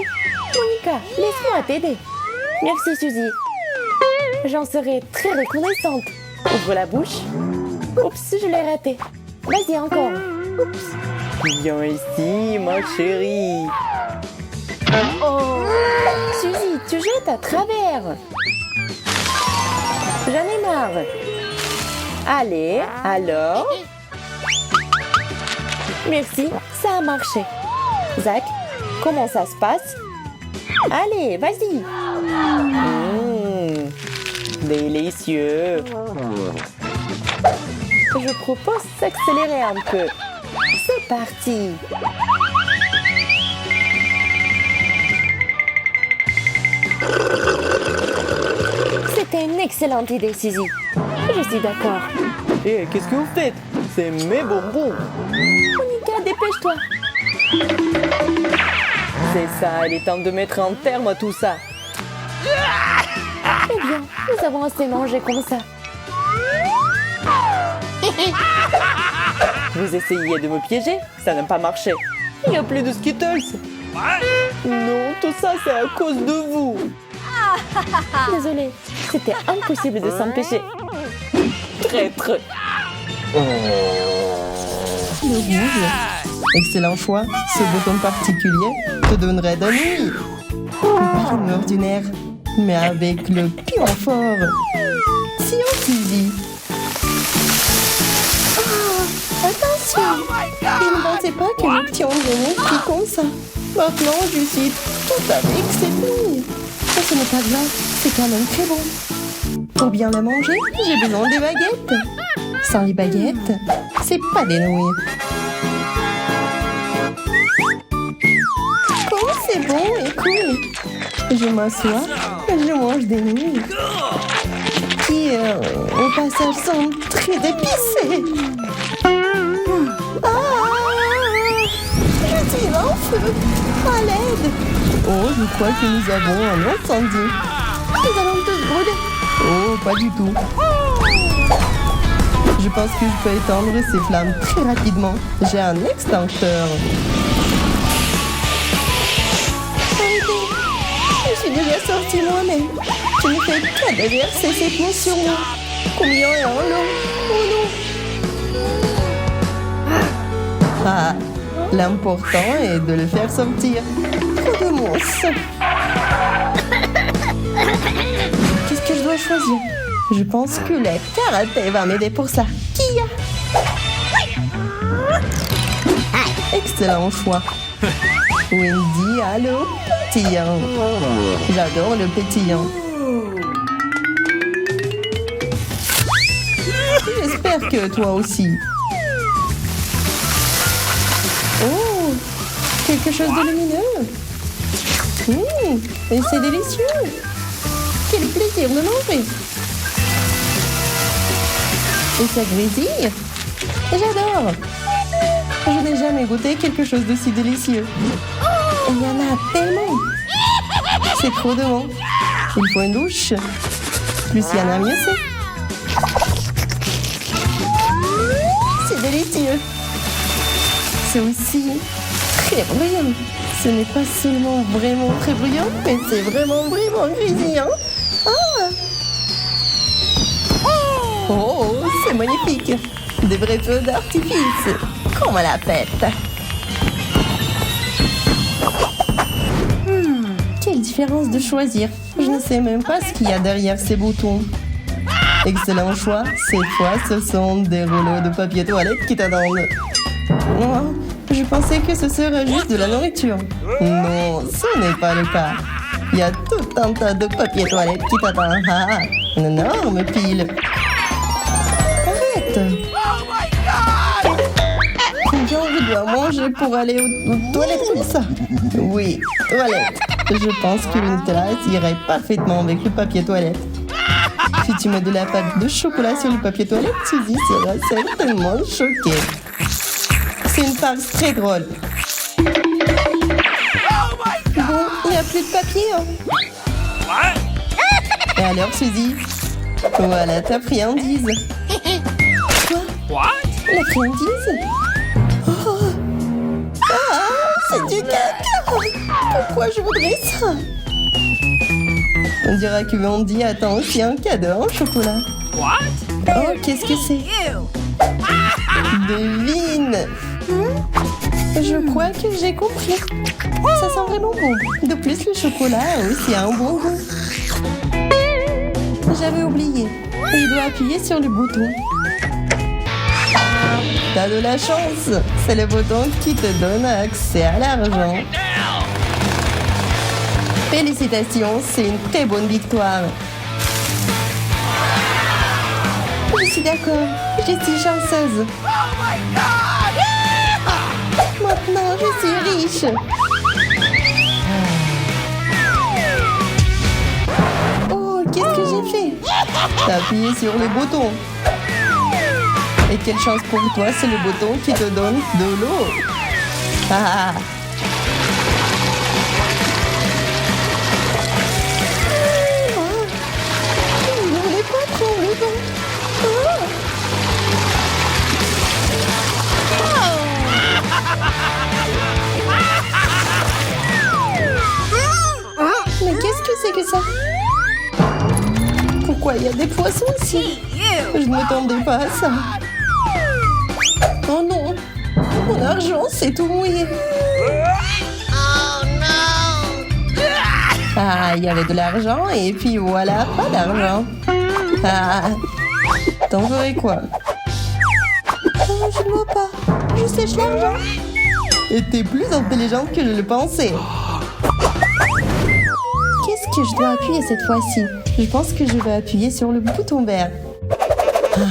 [SPEAKER 3] Monica, laisse-moi t'aider. Merci, Suzy. J'en serai très reconnaissante. Ouvre la bouche. Oups, je l'ai raté. Vas-y, encore. Oups. Viens ici, ma chérie. Oh. Suzy, tu jettes à travers. J'en ai marre. Allez, alors. Merci, ça a marché. Zach, comment ça se passe? Allez, vas-y. Délicieux. Je propose d'accélérer un peu. C'est parti. C'était une excellente idée, Suzy. Je suis d'accord. Eh, qu'est-ce que vous faites? C'est mes bonbons. Monica, dépêche-toi. C'est ça, il est temps de mettre un terme à tout ça. Eh bien, nous avons assez mangé comme ça. Vous essayez de me piéger? Ça n'a pas marché. Il n'y a plus de Skittles. Non, tout ça, c'est à cause de vous. Désolée, c'était impossible de s'empêcher. Traître.
[SPEAKER 1] Le rouge. Excellent choix. Ce bouton particulier te donnerait d'ennui. Pas une ordinaire, mais avec le pion fort. Science Suzy. Attention! Je ne pensais pas que nous obtiendrions des prix comme ça. Maintenant, je suis tout avec cette nouille. Mais ce n'est pas grave, c'est quand même très bon. Pour bien la manger, j'ai besoin des baguettes. Sans les baguettes, c'est pas des nouilles. Comme c'est bon et cool. Je m'assois et je mange des nouilles. Qui, au passage, sont très épicées. Je suis en feu. À l'aide. Oh, je crois que nous avons un incendie. Nous allons tous brûler. Oh, pas du tout.
[SPEAKER 3] Je pense que je peux éteindre ces flammes très rapidement. J'ai un extincteur. Arrêtez! Je suis déjà sortie moi-même. Je ne fais que de verser cette eau sur moi. Combien est en l'eau? Oh non! Ah, l'important est de le faire sortir. Trop de mousse. Qu'est-ce que je dois choisir? Je pense que le karaté va m'aider pour ça. Kia! Excellent choix. Wendy, allô? Pétillant. J'adore le pétillant. J'espère que toi aussi. Oh! Quelque chose de lumineux. Et c'est délicieux. Quel plaisir de manger. Et ça grésille. J'adore. Je n'ai jamais goûté quelque chose d'aussi délicieux. Il y en a tellement. C'est trop de bon. Il faut une douche. Plus il y en a, mieux c'est. C'est délicieux. C'est aussi très bruyant. Ce n'est pas seulement vraiment très bruyant, mais c'est vraiment grésillant. Ah! Oh, c'est magnifique. Des vrais feux d'artifice. Comme à la fête. Quelle différence de choisir. Je ne sais même pas ce qu'il y a derrière ces boutons. Excellent choix. Cette fois, ce sont des rouleaux de papier toilette qui t'attendent. Oh, je pensais que ce serait juste de la nourriture. Non, ce n'est pas le cas. Il y a tout un tas de papier toilette qui t'attend. Ah, une énorme pile. Arrête. Combien je dois manger pour aller aux toilettes comme ça? Oui, toilette. Je pense que le Nutella irait parfaitement avec le papier toilette. Si tu mets de la pâte de chocolat sur le papier toilette, Suzy sera certainement choquée. C'est une farce très drôle. Bon, il n'y a plus de papier. Hein. Et alors, Suzy? Voilà ta friandise. Quoi? La friandise? Oh. Ah, c'est du caca. Pourquoi je voudrais ça? On dirait que Wendy attend aussi un cadeau en chocolat. Oh, qu'est-ce que c'est? Devine. Je crois que j'ai compris. Ça sent vraiment bon. De plus, le chocolat a aussi un bon goût. J'avais oublié. Il doit appuyer sur le bouton. T'as de la chance. C'est le bouton qui te donne accès à l'argent. Félicitations, c'est une très bonne victoire. Je suis d'accord. Je suis chanceuse. Maintenant, je suis riche. Oh, qu'est-ce que j'ai fait? T'as appuyé sur le bouton. Et quelle chance pour toi, c'est le bouton qui te donne de l'eau. Ah! Je ne voulais pas prendre le bain. Mais qu'est-ce que c'est que ça? Pourquoi il y a des poissons ici? Je ne m'attendais pas à ça. Oh non! Mon argent s'est tout mouillé. Ah, il y avait de l'argent et puis voilà, pas d'argent. Ah, t'en ferais quoi? Oh, je ne vois pas. Je sèche l'argent. Et t'es plus intelligente que je le pensais. Qu'est-ce que je dois appuyer cette fois-ci? Je pense que je vais appuyer sur le bouton vert.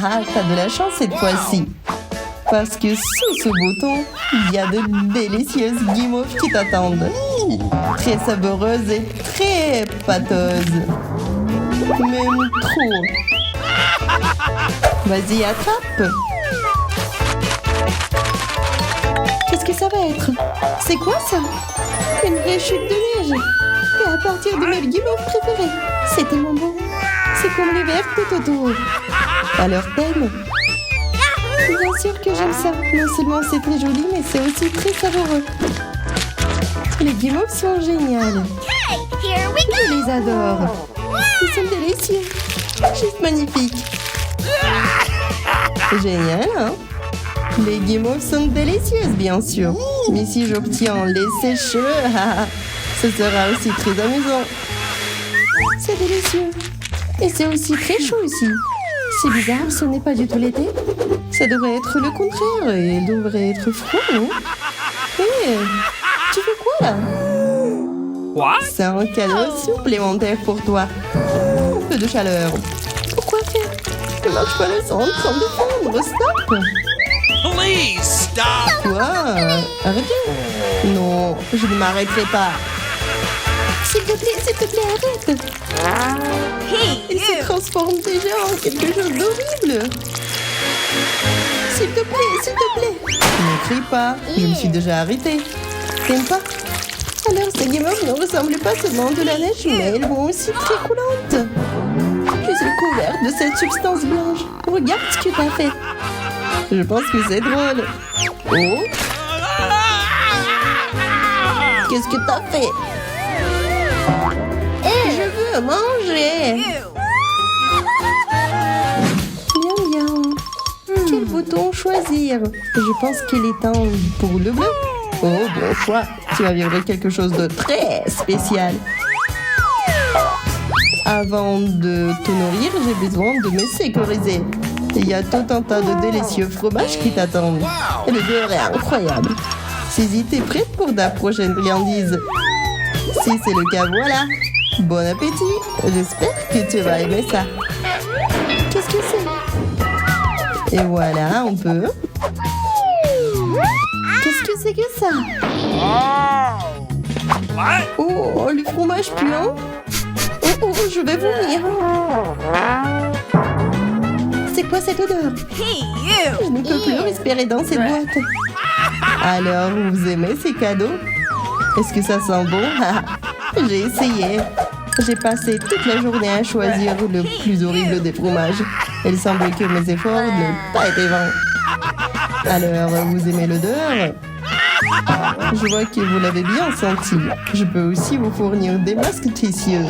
[SPEAKER 3] Ah, t'as de la chance cette fois-ci. Parce que sous ce bouton, il y a de délicieuses guimauves qui t'attendent. Très savoreuses et très pâteuses. Même trop. Vas-y, attrape. Qu'est-ce que ça va être? C'est quoi ça? Une vraie chute de neige. Et à partir de mes guimauves préférées. C'est tellement bon. C'est comme les verres tout autour. Alors t'aimes? Bien sûr que j'aime ça. Non seulement c'est très joli, mais c'est aussi très savoureux. Les guimauves sont géniales. Je les adore. Ils sont délicieux. Juste magnifiques. Génial, hein? Les guimauves sont délicieuses, bien sûr. Mais si j'obtiens les sèche-cheveux, ce sera aussi très amusant. C'est délicieux. Et c'est aussi très chaud ici. C'est bizarre, ce n'est pas du tout l'été. Ça devrait être le contraire. Et il devrait être froid, non? Hé, tu fais quoi là?
[SPEAKER 4] What?
[SPEAKER 3] C'est un cadeau supplémentaire pour toi. Un peu de chaleur. Pourquoi faire? Ne marche pas le sang en train de fondre. Stop!
[SPEAKER 4] Please stop!
[SPEAKER 3] Quoi? Arrêtez! Non, je ne m'arrêterai pas. S'il te plaît, arrête! Il se transforme déjà en quelque chose d'horrible. S'il te plaît. Ne crie pas, je me suis déjà arrêtée. T'aimes pas? Alors ces guimauves ne ressemblent pas seulement de la neige, mais elles vont aussi très coulantes. Je suis couverte de cette substance blanche. Regarde ce que t'as fait. Je pense que c'est drôle. Oh? Qu'est-ce que t'as fait? Je veux manger. Bien. Quel bouton choisir? Je pense qu'il est temps pour le bleu. Oh, bon choix. Tu vas vivre quelque chose de très spécial. Avant de te nourrir, j'ai besoin de me sécuriser. Il y a tout un tas de délicieux fromages qui t'attendent. Et le beurre est incroyable. Saisis, t'es prête pour ta prochaine friandise? Si c'est le cas, voilà. Bon appétit. J'espère que tu vas aimer ça. Qu'est-ce que c'est? Et voilà, on peut. Qu'est-ce que c'est que ça?
[SPEAKER 4] What?
[SPEAKER 3] Oh, le fromage puant. Oh, je vais vomir. C'est quoi cette odeur? Je ne peux plus respirer dans cette boîte. Alors, vous aimez ces cadeaux? Est-ce que ça sent bon? J'ai essayé. J'ai passé toute la journée à choisir le plus horrible des fromages. Il semble que mes efforts n'ont pas été vains. Alors, vous aimez l'odeur? Je vois que vous l'avez bien senti. Je peux aussi vous fournir des masques précieux.